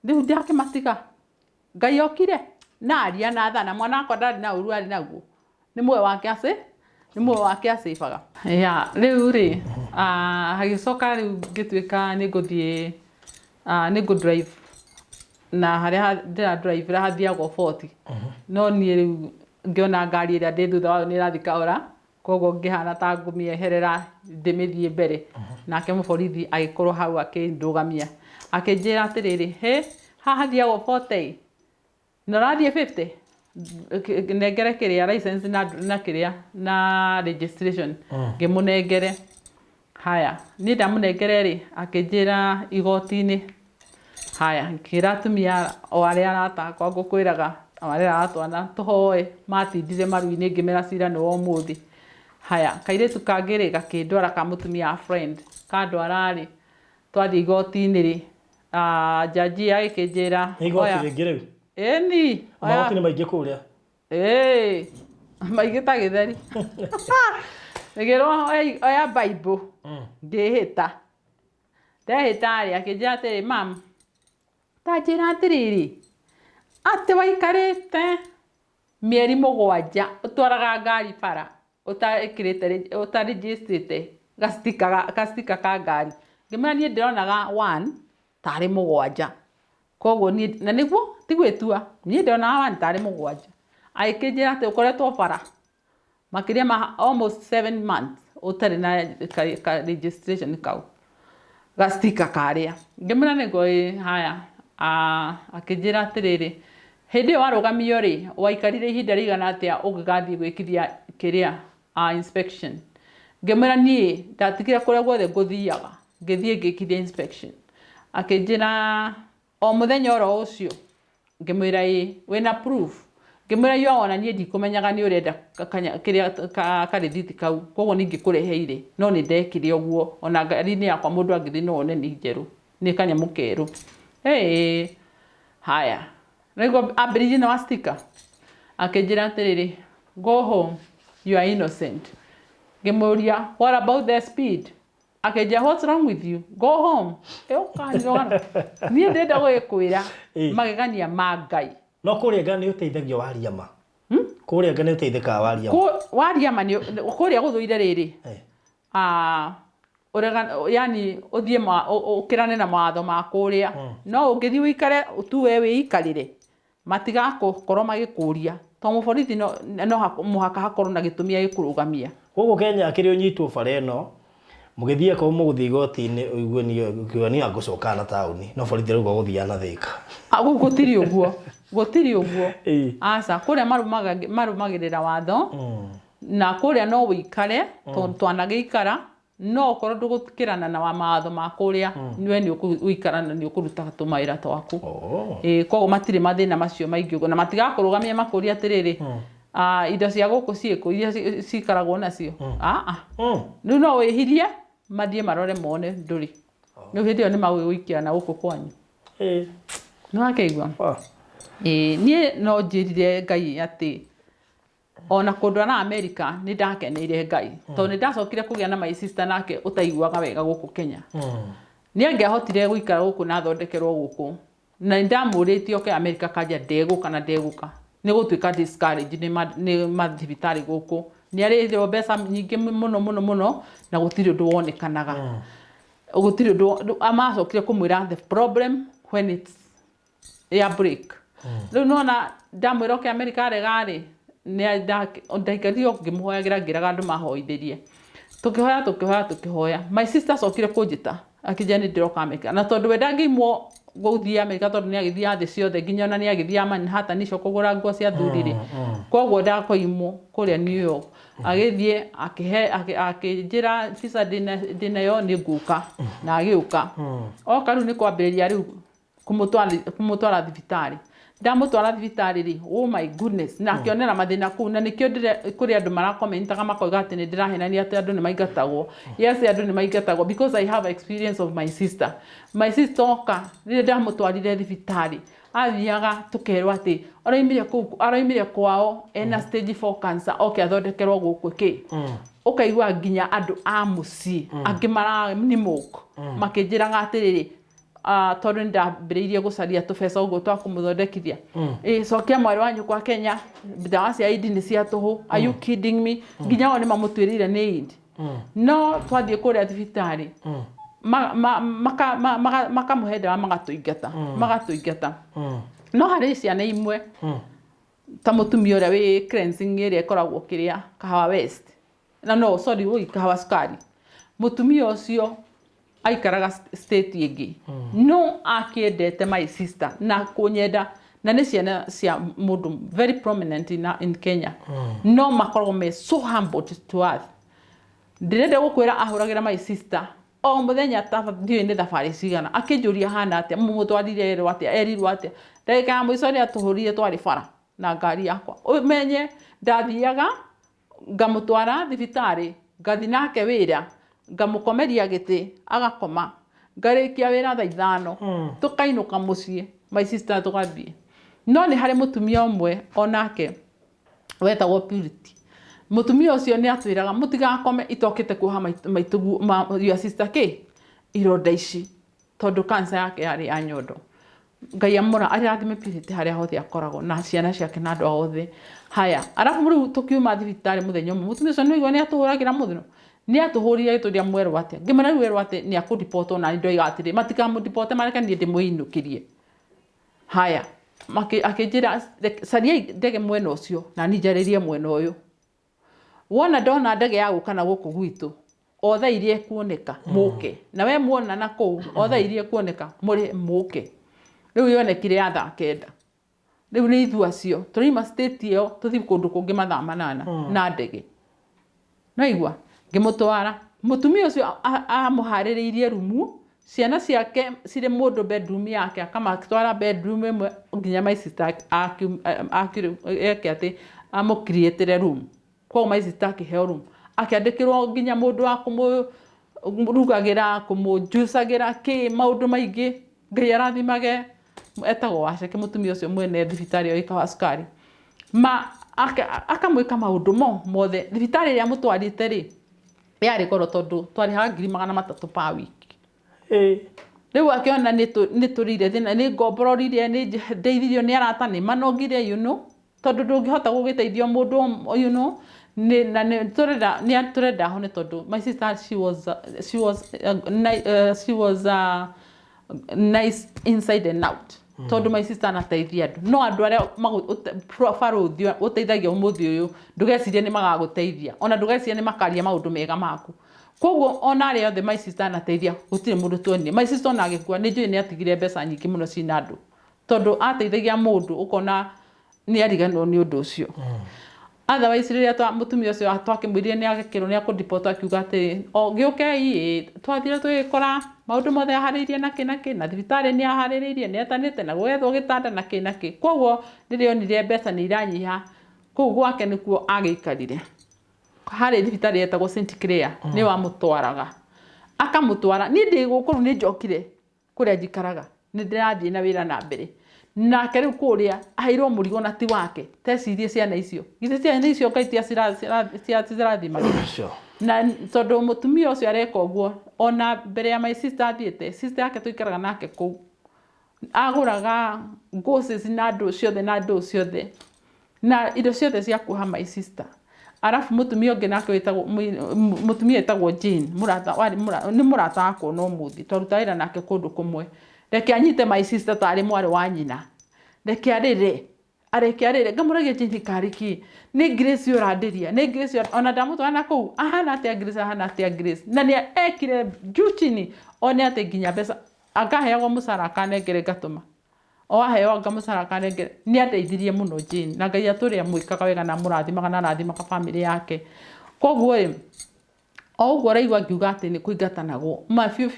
ndi ndakimatiga ngai okire na aria na thana mwana akwa ndari na uru ari naguo ni mwe wake acibaga ya riu ri hagicoka riu ngituika ni nguthie ni ngu drive na haria ndira drive hathiagwo 40 no ni riu ngiona ngari ira ndi thutha wayo ni rathi kaura koguo ngihana ta ngumieherera ndimithie mbere nake muborithi agikorwo hau akindugamia akinjira atiriri he haha thiagwo 40 no rathie 50 nengere kiria license na kiria na registration ngimunengere haya ni ndamunengere ri akinjira igoti-ini haya nkira atumia o aria aratakwa ngukwiraga aria aratwana tuhoe matindire maru-ini ngimera cira ni wa umuthi haya kairitu kangiri gakindwara ka mutumia a friend kandwara ri twathi igoti-ini ri jaji agikinjira igoti ringi riu eni magoti ni maingi kuria maingi ta githeri ngirwo oya bible ndihita ri akinjira atiri mam tanjira atiriri ati waikarite mieri 7 utwaraga ngari bara utakirite utaregistrite gastika ka ngari ngimera nie ndironaga 1 tari 7 koguo ni na niguo tigwitua nie ndironaga 1 tari 7 aikinjira ati ukoretwo bara makiria ma almost 7 months utari na registration kau gastika karia ngimera niguo haya akinjira atiriri hindi warugamio ri waikarire ihinda rigana atia ungigathie gwikithia kiria inspection ngimera nie ndatigire kuria guothe nguthiaga ngithie ngikithia inspection akinjira o muthenya oro ucio ngimwira wina proof ngimwira yo ona nie ndikumenyaga ni urenda kiria karithiti kau koguo ningikureheire no ni ndekire uguo ona ngari-ini yakwa mundu angithi no one ni njeru ni kanyamu keru haya rego abiriji na wastika akinjira atiriri go home you are innocent ngimuria what about the speed akinjira what's wrong with you go home ukanyona ni ndenda gwikwira magegania ma ngai no kuria ngani uteithagio waria ma kuria ngani uteithikaga waria ma ni kuria guthuire riri yani uthie ukirane na mawatho ma kuria no ungithi uikare tu we wiikarire matigakorwo magikuria to muborithi no muhaka hakorwo na gitumia gikurugamia gugu Kenya akiri unyitwo bara eno mugithie ko muguthi igoti-ini uigwe ni agucoka na tauni no borithi rugo guthia na thika gutiri uguo aca kuria marumagirira watho na kuria no wikare twanagikara no korwo ndugukirana na wa maatho ma kuria niwe ni uikarana ni ukuruta tumaira twaku koguo matire mathina macio maingi ugo na matigakurugamia makuria atiriri indo cia guku ciiku iria cikaragwo nacio riu no wihirie mathie marore mone nduri riu hindi iyo ni magwikirana guku kwanyu no akeigua nie no njirire Ngai ati ona kundu na America ni ndakeneire Ngai to ni ndacokire kugia na my sister nake utaiguaga wega guku Kenya ni angiahotire guikara guku na thondekerwo guku na ndamuritie oke America kaja ndeguka na ndeguka ni gutuika discourage ni mathibitari guku ni arirwo mbeca nyingi muno na gutiri undu wonekanaga gutiri undu amacokire kumwira the problem when it's air break riu nona ndamwira oke America regari ni ndaikario ngimuhoyagira ngiraga andu mahoithirie tukihoya my sister cokire kunjita akija ni ndiroka America na tondu we ndangimwo guthia America tondu ni agithia thi ciothe nginya ona ni agithia Manhattan nicio kugura nguo cia thurire koguo ndakoimwo kuria New York agithie akijira visa dinayo ni nguka na agiuka oka riu ni kwambiriria riu kumutwara thibitari ndamutwara thibitari ri oh my goodness na kionera mathina ku na nikio kuri andu marakomentaga makoiga ati ni ndirahenania ati andu ni maingatagwo yes andu ni maingatagwo because I have experience of my sister oka ri ndamutwarire thibitari athiaga tukerwa ati araimire kwao ena stage 4 cancer okay athondekerwo guku ki ukaigua nginya andu a muci angimara ni muku makijiraga atiriri tondu ndambiriirie gucaria tubeca uguo twa kumuthondekithia cokia mwari wanyu kwa Kenya ndawa cia idi ni cia tuhu are you kidding me nginya oni mamutwirire ni idi no twathie kuria thibitari makamuhe ndawa magatuingata no hari ciana imwe ta mutumia uria wi cleansing iria ikoragwo kiria Kahawa West na no sorry Kahawa Sukari mutumia ucio aikaraga state ingi no akiendete my sister na kunyenda na ni ciana cia mundu very prominent in Kenya no makoragwo me so humble to us ndirenda gukwira ahuragira my sister o muthenya tafathiwe ni thabari cigana akinjuria hana atia mumutwarire rwate erirwate ndagika mwico ni atuhurire twari bara na ngari yakwa umenye ndathiaga ngamutwara thibitari ngathi nake wira ngamukomeria giti agakoma ngarikia wira thaa 5 tukainuka mucii my sister tugathie no ni hari mutumia umwe onake wetagwo Purity mutumia ucio ni atwiraga mutigakome itokite kuha maitugu your sister ke ironda ici tondu cancer yake yari ya nyondo Ngai amura ari athime Purity hari hothe akoragwo na ciana ciake na andu othe haya arafu muri tukiuma thibitari muthenya umwe mutumia ucio ni igwa ni atuhuragira muthino ni atuhurire turia mweru atia ngimana weru ati ni akudiport ona ndo igatire matikamudiport mareka ni ndimuinukirie haya akijira saria ndege mwena ucio na nijaririe mwena uyu wona ndona ndege ya gukana guku gwitu otha irie kuoneka muke na we muona na ku otha irie kuoneka muri muke riu yonekire ya thaa 9 riu ni ithu acio turima state iyo tuthi kundu kungi mathaa 8 na ndege no igwa ngimutwara mutumia ucio amuhaririirie rumu ciana ciake cire mundu bedroom yake akamatwara bedroom imwe nginya my sister ati amukreatere room kwa my sister akiheo room akiandikirwo nginya mundu wa kumurugagira kumujuicagira ki maundu maingi Ngai arathimage etagwo waceke mutumia ucio mwene thibitari o Kahawa Sukari akamwika maundu mothe thibitari iria mutwarite ri yari koro tondu twari ha 300 pa wiki riu akiona ni turire thina ni ngombororire ni ndeithirio ni arata ni manogire tondu ndungihota gugiteithio mundu ni turenda hone tondu my sister she was nice inside and out tondu my sister anateithia andu no andu aria Baruthi uteithagia umuthi uyu ndugecirie ni magaguteithia ona ndugecirie ni makaria maundu mega maku koguo ona aria othe my sister anateithia gutire mundu tuonie my sister ona agikua ni njui ni atigire mbeca nyingi muno cina andu tondu ateithagia mundu ukona ni ariganwo ni undu ucio otherwise riria twa mutumia ucio twakimwirie ni agekirwo ni akudeport akiuga ati o giukei twathire twikora maundu mothe ahariirie na kinaki na thibitari ni ahariirie ni etanite na gwethwo gitanda na kinaki koguo ndirionire mbeca ni iranyiha kuu gwake nikuo ageikarire hari thibitari etagwo St Clair ni wa mutwaraga akamutwara ni ndi gukuru ni njokire kuria njikaraga ni ndirathie na wira na mbere nake riu kuria aheirwo murigo na ti wake tecirie ciana icio gice ciana icio ngaitia cirathima na tondu mutumia ucio areka uguo ona mbere ya my sister athiete sister yake tuikaraga nake kuu aguraga ngoses na ndu ciothe na indo ciothe cia kuha my sister arafu mutumia ungi nake wetagwo mutumia etagwo Jane ni murata wako no muthi twaruta wira nake kundu kumwe reke anyite my sister tari mwari wa nyina reke arire ngamuragia Jane kariki ni Grace urandiria ni Grace ona ndamutwana kuu ahana atia Grace na ni ekire juchini one ate nginya mbeca akaheagwo mucara akanengere ngatuma o aheo ngamucara akanengere ni andeithirie muno Jane na Ngai aturia mwikaga wega na murathimaga na rathimaga family yake koguo o uguo raigwa ngiuga ati ni kuingatanagwo mabiu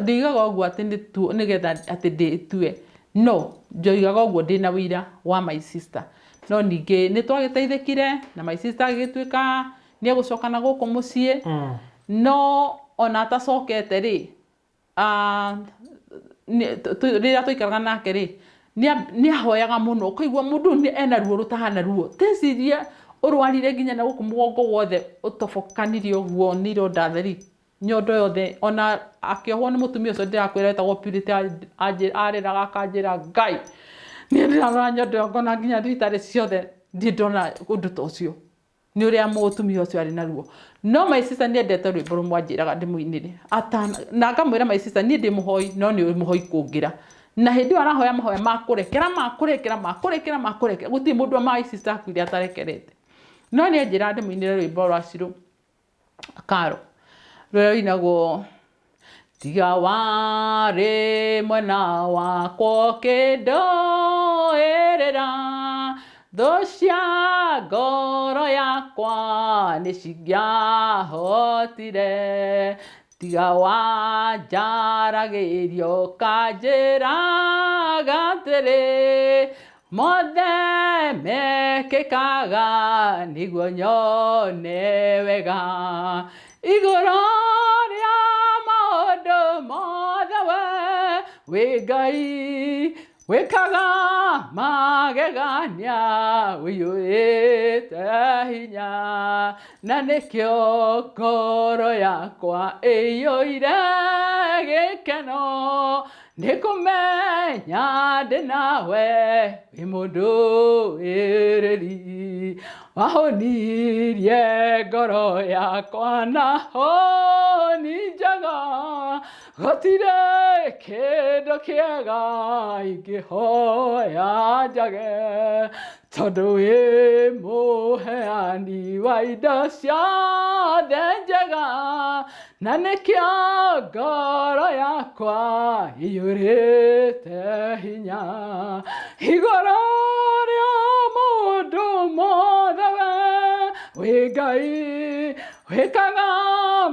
ndigaga uguo ati ni getha ati nditue no njoigaga uguo ndina wira wa my sister no ninge ni twagiteithikire na my sister agituika ni egucokana guku mucii no ona atacokete ri riria tuikaraga nake ri ni ahoyaga muno ukaigua mundu ni ena ruo rutahana ruo tecirie urwarire nginya na guku mugongo wothe utofokanirie uguo ni ronda theri nyondo yothe ona akiohwo ni mutumia ucio ndirakwira etagwo Purity ariraga akanjira Ngai ni ndirarora nyondo yongona nginya thibitari ciothe ndindona undu ta ucio ni uria mutumia ucio ari naruo no my sister ni endete rwimbo rumwe anjiraga ndimuinire atana na ngamwira my sister ni ndi muhoi no ni muhoi kungira na hindi arahoya mahoya makurekera guti mundu my sister akuire atarekerete no ni anjira ndimuinire rwimbo rwa Ciru Karo rwero inagwo tiga wari mwena wakwo kindoerera tho cia ngoro yakwa nĩ cingĩahotire tiga wanjaragĩrio kanjĩraga atĩrĩ mothe mekĩkaga nĩguo nyone wega igũrũ rĩa maũndũ mothe we wĩ Ngai wĩkaga magegania wĩiyũrĩte hinya na nĩkĩo ngoro yakwa ĩiyũire gĩkeno nĩ kũmenya ndĩ nawe wĩ mũndũ wĩrĩri wahonirie ngoro yakwa na honi njega gũtirĩ kĩndũ kĩega ingĩhoya njage tondũ wĩ mũheani wa indo ciothe njega na nĩkĩo ngoro yakwa ĩiyũrĩte hinya igũrũ rĩa maũndũ mothe wĩ Ngai wĩkaga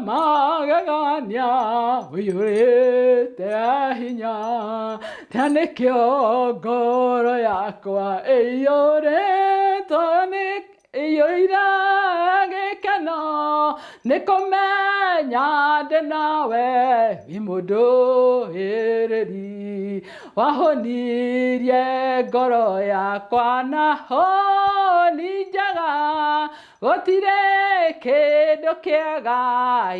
magegania wĩiyũrĩte hinya na nĩkĩo ngoro yakwa ĩiyũire gĩkeno nĩ kũmenya ndĩ nawe wĩ mũndũ wĩrĩri wahonirie ngoro yakwa na honi njega gũtirĩ kĩndũ kĩega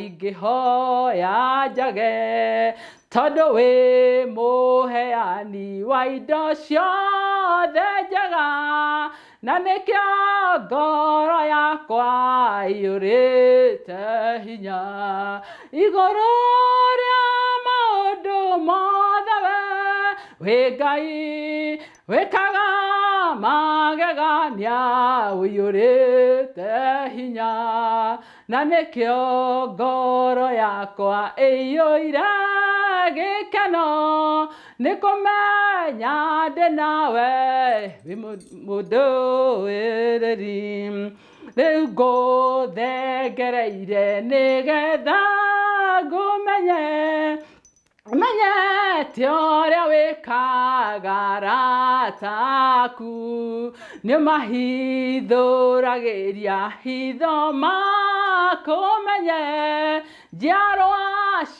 ingĩhoya njage tondũ wĩ mũheani wa indo ciothe njega na nĩkĩo ngoro yakwa ĩiyũrĩte hinya igũrũ rĩa maũndũ mothe wĩ Ngai wĩkaga magegania wĩiyũrĩte hinya na nĩkĩo ngoro yakwa ĩiyũire gĩkeno nĩ kũmenya ndĩ nawe wĩ mũndũ wĩrĩri rĩu ngũthengereire nĩgetha ngũmenye menyete ũrĩa wĩkaga arataku nĩmahithũragĩria hitho makũmenye njiarwa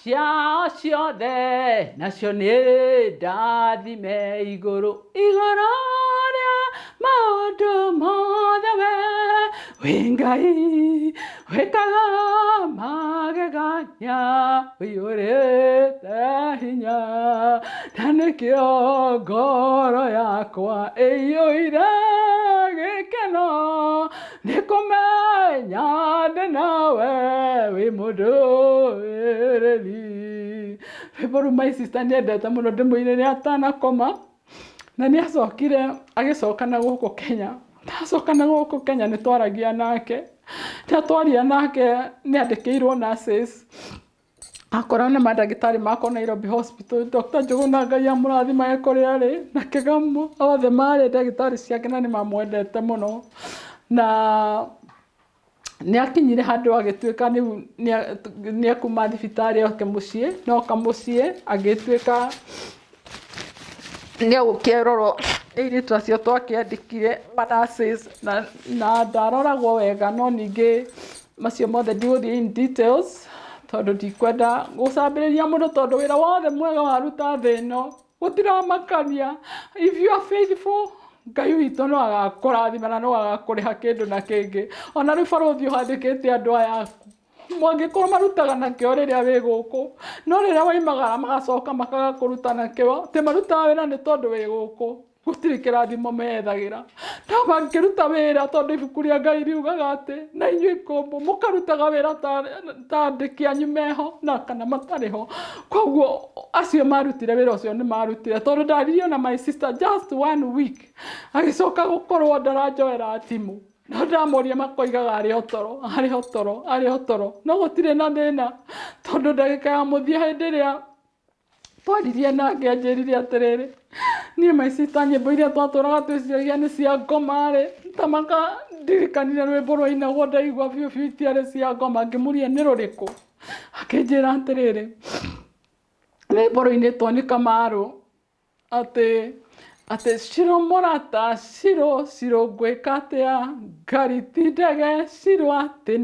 ciao ciothe nacio nĩ ndathime igũrũ rĩa maũndũ mothe wĩ Ngai wĩkaga magegania ũiyũrĩte hinya na nĩkĩo ngoro yakwa ĩiyũire gĩkeno nĩkũmenya ndĩ nawe wĩ mũndũĩrĩri. Rwĩmbo rũu my sister nĩendete mũno ndĩmũinĩre atanakoma na nĩacokire agĩcoka na gũkũ Kenya. Ndacoka na gũkũ Kenya nĩtwaragia nake. Twaria nake nĩandĩkĩirwo nurses akora nĩ mandagĩtarĩ mako Nairobi Hospital. Dr. Njũgũna Ngai amũrathimage kũrĩa arĩ na Kĩgamo othe marĩ ndagĩtarĩ ciake na nĩmamwendete mũno. Na nĩakinyire handũ agĩtuĩka nĩekuma thibitarĩ oke mũciĩ noka mũciĩ agĩtuĩka nĩegũkĩrorwo airĩtu acio twakĩandĩkire nurses na ndaroragwo wega no ningĩ macio mothe ndigũthiĩ in details tondũ ndikwenda gũcambĩrĩria mũndũ tondũ wĩra wothe mwega waruta thĩ ĩno gũtiramakania. If you are faithful Ngai witũ no agakũrathima na no agakũrĩha kĩndũ na kĩngĩ. Ona rĩu Baruthi ũhandĩkĩte andũ aya mwangĩkorwo marutaga nakĩo rĩrĩa wĩ gũkũ no rĩrĩa waimagara magacoka makaga kũruta nakĩo tĩ marutaga wĩra nĩ tondũ wĩ gũkũ gũtirĩ kĩrathimo meyethagĩra. No mangĩruta wĩra tondũ ibuku rĩa Ngai riugaga atĩ na inyuĩ ikũmbũ mũkarutaga wĩra ta andĩki anyu meho na kana matarĩ ho. Koguo acio marutire wĩra ũcio nĩ marutire tondũ ndaririo na my sister just 1 week agĩcoka gũkorwo ndaranjoera thimũ. No ndamoria makoigaga arĩ o toro no gũtirĩ na thĩna tondũ ndagĩka ya mũthia hĩndĩ ĩrĩa twaririe nake anjĩrire atĩrĩrĩ niĩ my sister nyĩmbo iria twatũraga twĩciragia nĩ cia ngoma rĩ tamaka ndirikanire rwĩmbo rwainagwo ndaigua biũ biũ itiarĩ cia ngoma ngĩmũria nĩ rũrĩkũ akĩnjĩra atĩrĩrĩ rwĩmbo rũinĩtwo nĩ Kamarũ atĩ Shiro mũrata Shiro ngwĩka atĩa ngari ti ndege Shiro atĩ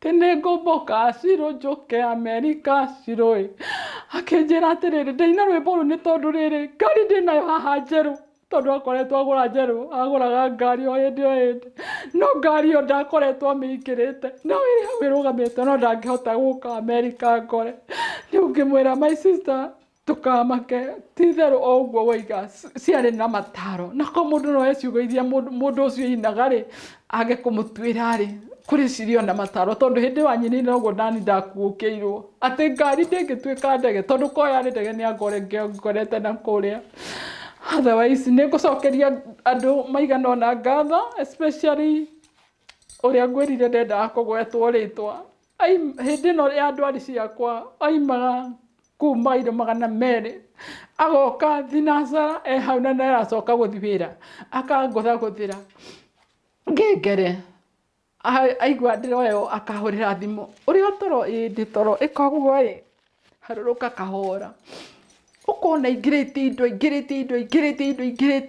nĩngũmbũka Shiro njũke Amerika Shiro akĩnjĩra atĩrĩrĩ ndaina rwĩmbo rũu nĩ tondũ rĩrĩ ngari ndĩnayo haha njerũ tondũ akoretwo agũra njerũ agũraga ngari o hĩndĩ no ngari ĩyo ndakoretwo amĩingĩrĩte no ĩrĩa wĩrũgamĩte no ndangĩhota gũka Amerika ngore. Rĩu ngĩmwĩra my sister tukamake titherũ o ũguo woiga ciarĩ na mataro na ko mũndũ no eciugo iria mũndũ ũcio inaga rĩ age kũmũtuĩra rĩ kũrĩ cirio na mataro tondũ hĩndĩ wanyinire ũguo nani ndakuũkĩirwo atĩ ngari ndĩngĩtuĩka ndege tondũ ko yarĩ ndege nĩangorete na kũrĩa. Otherwise nĩngũcokeria andũ maigana ona ngatho especially ũrĩa ngwĩrire ndendaga kũgwetwo rĩtwa. Hĩndĩ ĩno ya ndwari ciakwa aimaga kuma indo 200 agoka thinacara hau na nĩaracoka gũthiĩ wĩra akangũthagũthĩra ngengere aigua ndĩroyo akahũrĩra thimũ ũrĩa toro ndĩ toro ĩkoguo harũrũka kahora ũkona ingĩrĩte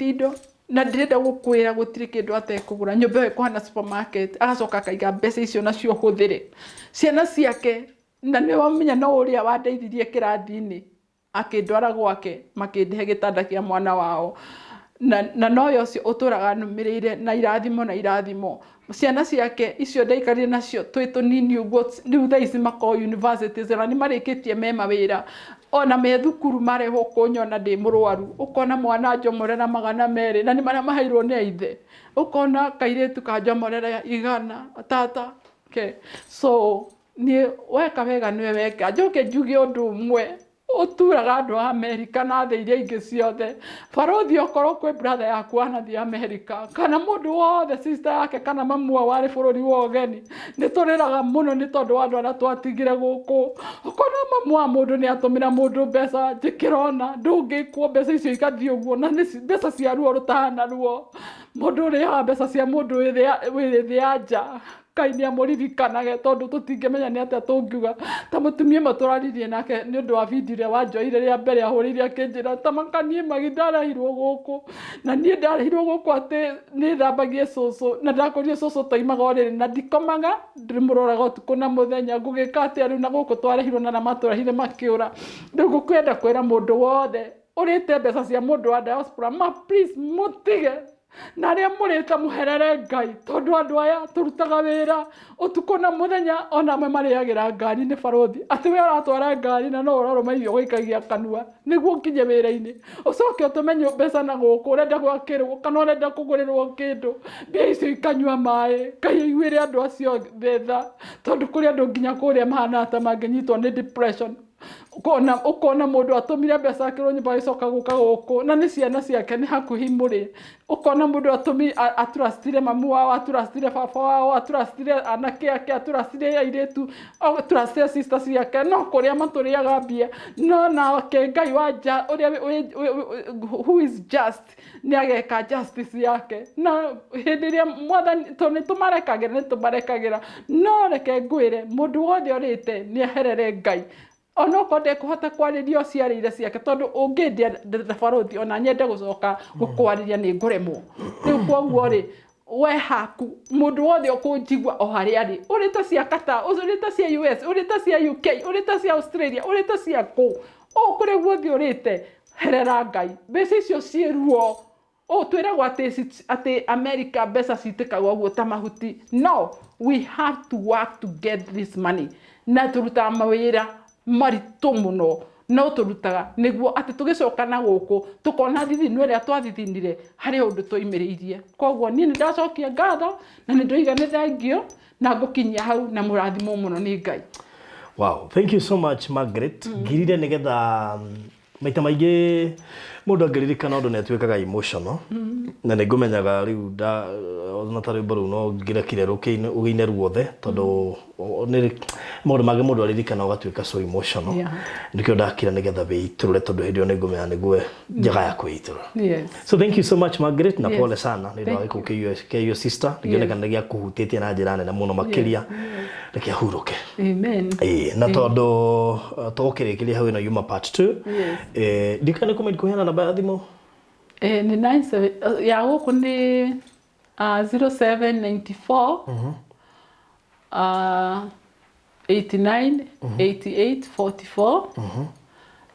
indo na ndĩrenda gũkwĩra gũtirĩ kĩndũ atekũgũra nyũmba ĩyo ĩkũhana supermarket agacoka akaiga mbeca icio nacio hũthĩre ciana ciake na nĩ wamenya no ũrĩa wandeithirie kĩrathi-inĩ akĩndwara gwake makĩndehe gĩtanda kĩa mwana wao na noyo ũcio ũtũraga nũmĩrĩire na irathimo ciana ciake icio ndaikarire nacio twĩ tũnini ũguo rĩu thaa ici mako universities na nĩ marĩkĩtie me mawĩra ona me thukuru marehwo kũnyona ndĩ mũrwaru ũkona mwana njomorera 200 na nĩ marĩa maheirwo nĩ ithe ũkona kairĩtu kanjomorera 100 tata so niĩ weka wega nĩwe weka njoke njuge ũndũ ũmwe uturaga andu a America na thĩ iria ingĩ ciothe. Barothi okorwo kwĩ brother yaku anathi America kana mũndũ wothe sister yake kana mamu wao arĩ bũrũri wa ũgeni, nĩ tũrĩraga mũno nĩ tondũ wa andũ arĩa twatigire gũkũ. Okorwo mamu wa mũndũ nĩ atũmĩra mũndũ mbeca njĩkĩrona ndũngĩkwo mbeca icio igathiĩ ũguo, na nĩ mbeca cia ruo rũtahana ruo. Mũndũ ũrĩaga mbeca cia mũndũ wĩ thĩ ya nja Ngai nĩ amũririkanage tondũ tũtingĩmenya nĩ atĩa tũngiuga. Ta mũtumia ũmwe tũraririe nake nĩ ũndũ wa video ĩrĩa wanjoire rĩa mbere ahũrĩire akĩnjĩra tamakanie magi ndarahirwo gũkũ, na niĩ ndarahirwo gũkũ atĩ nĩ thambagie cũcũ na ndakorire cũcũ toimaga ũrĩrĩ na ndikomaga ndĩmũroraga ũtukũ na mũthenya ngũgĩka atĩa rĩu na gũkũ twarehirwo na matũrehire makĩũra. Rĩu ngũkwenda kwĩra mũndũ wothe ũrĩte mbeca cia mũndũ wa diaspora please mũtige na arĩa mũrĩte mũherere Ngai tondũ andũ aya tũrutaga wĩra ũtukũ na mũthenya, ona amwe marĩagĩra ngari nĩ barothi atĩ we ũratwara ngari na no ũrarũma irio gũikagia kanua nĩguo nginye wĩra-inĩ ũcoke ũtũmenye mbeca na gũkũ ũrenda gwakĩrwo kana ũrenda kũgũrĩrwo kĩndũ, mbia icio ikanyua maĩ. Ngai aiguĩre andũ acio tha tondũ kũrĩ andũ nginya kũrĩa mahana ta mangĩnyitwo nĩ depression. Ukona mũndũ atũmire mbeca akĩrwo nyũmba gĩcoka gũka gũkũ na nĩ ciana ciake nĩ hakuhĩ mũrĩ. Ukona mũndũ aturastire mamu wao, aturastire baba wao, aturastire anake ake, aturastire airĩtu, aturastire sister ciake, no kũrĩa matũrĩaga mbia. No nake Ngai wa nja who is just nĩ ageka justice yake. Na hĩndĩ ĩrĩa mwathani nĩ tũmarekagĩra no reke ngwĩre mũndũ wothe ũrĩte nĩ eherere Ngai. Ono konde kuhota kwarĩria ciarĩire ciake tondũ ũngĩndia barothi ona nyende gũcoka gũkwarĩria nĩ ngũremwo. Rĩu kwoguo rĩ we haku mũndũ wothe ũkũnjigua o harĩa arĩ, ũrĩte cia Qatar, ũrĩte cia US, ũrĩte cia UK, ũrĩte cia Australia, ũrĩte cia kũ kũrĩa guothe ũrĩte, herera Ngai. Mbeca icio ciĩ ruo. Twĩragwo atĩ America mbeca citĩkagwo ũguo ta mahuti. No, we have to work to get this money. Na tũrutaga mawĩra maritũ mũno no tũrutaga nĩguo atĩ tũgĩcoka na gũkũ tũkona thithino ĩrĩa twathithinire harĩ ũndũ tũimĩrĩirie. Koguo niĩ nĩndacokia ngatho na nĩndoiga nĩ thengio na ngũkinyia hau na mũrathimo mũno nĩ Ngai. Wow, thank you so much Margaret. Ngirire nĩgetha maita maingĩ mũndũ angĩririkana ũndũ nĩ atuĩkaga emotional na nĩ ngũmenyaga rĩu na tarĩ mbaru no ngĩrekire rũkĩine ruothe tondũ nĩ maũndũ mangĩ mũndũ aririkana ũgatuĩka so emotional. Nĩkĩo ndakira nĩgetha wĩitũrũre tondũ hĩndĩ ĩyo nĩ ngũmenya nĩguo njaga ya kwĩitũrũra. So thank you so much Margaret na pole sana nĩ ndawa gĩkũkĩ kĩyo sister nĩkĩonekana nĩ gĩakũhutĩtie na njĩra nene mũno makĩria reke ahurũke. Amen. Na tondũ tũgũkĩrĩkĩria hau ĩno yuma part 2 ndikane comment kũheana namba ya thimũ. Nĩ 97 ya gũkũ nĩ 0794 89 88 44.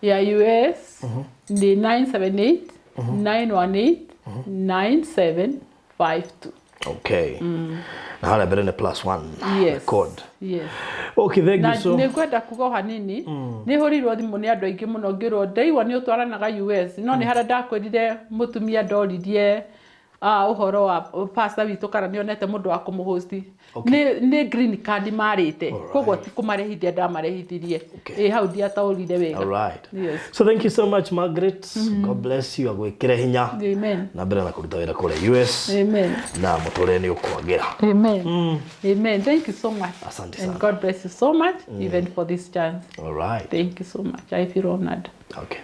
Ya US ni 978 918 9752. Okay. Na hala mbere ni +1 code. Yes. Okay, thank you so. Na ngwenda kuga hanini ni hurirwo thimu ni andu aingi muno ngirwo ndeiwa ni utwaranaga US no ni hara ndakwirire mutumia ndoririe uhoro wa pastor witu kana ni onete mundu wa kumuhosti ni green card marite koguo ti kumarehithia ndamarehithirie hau dia taurire wega. All right. Yes. So thank you so much Margaret. God bless you agwikire hinya. Amen. Na mbere na kuruta wira kule US. Amen. Na mutore ni ukwagira. Amen. Amen. Thank you so much. Asante sana. And God bless you so much even for this chance. All right. Thank you so much. I feel honored. Okay.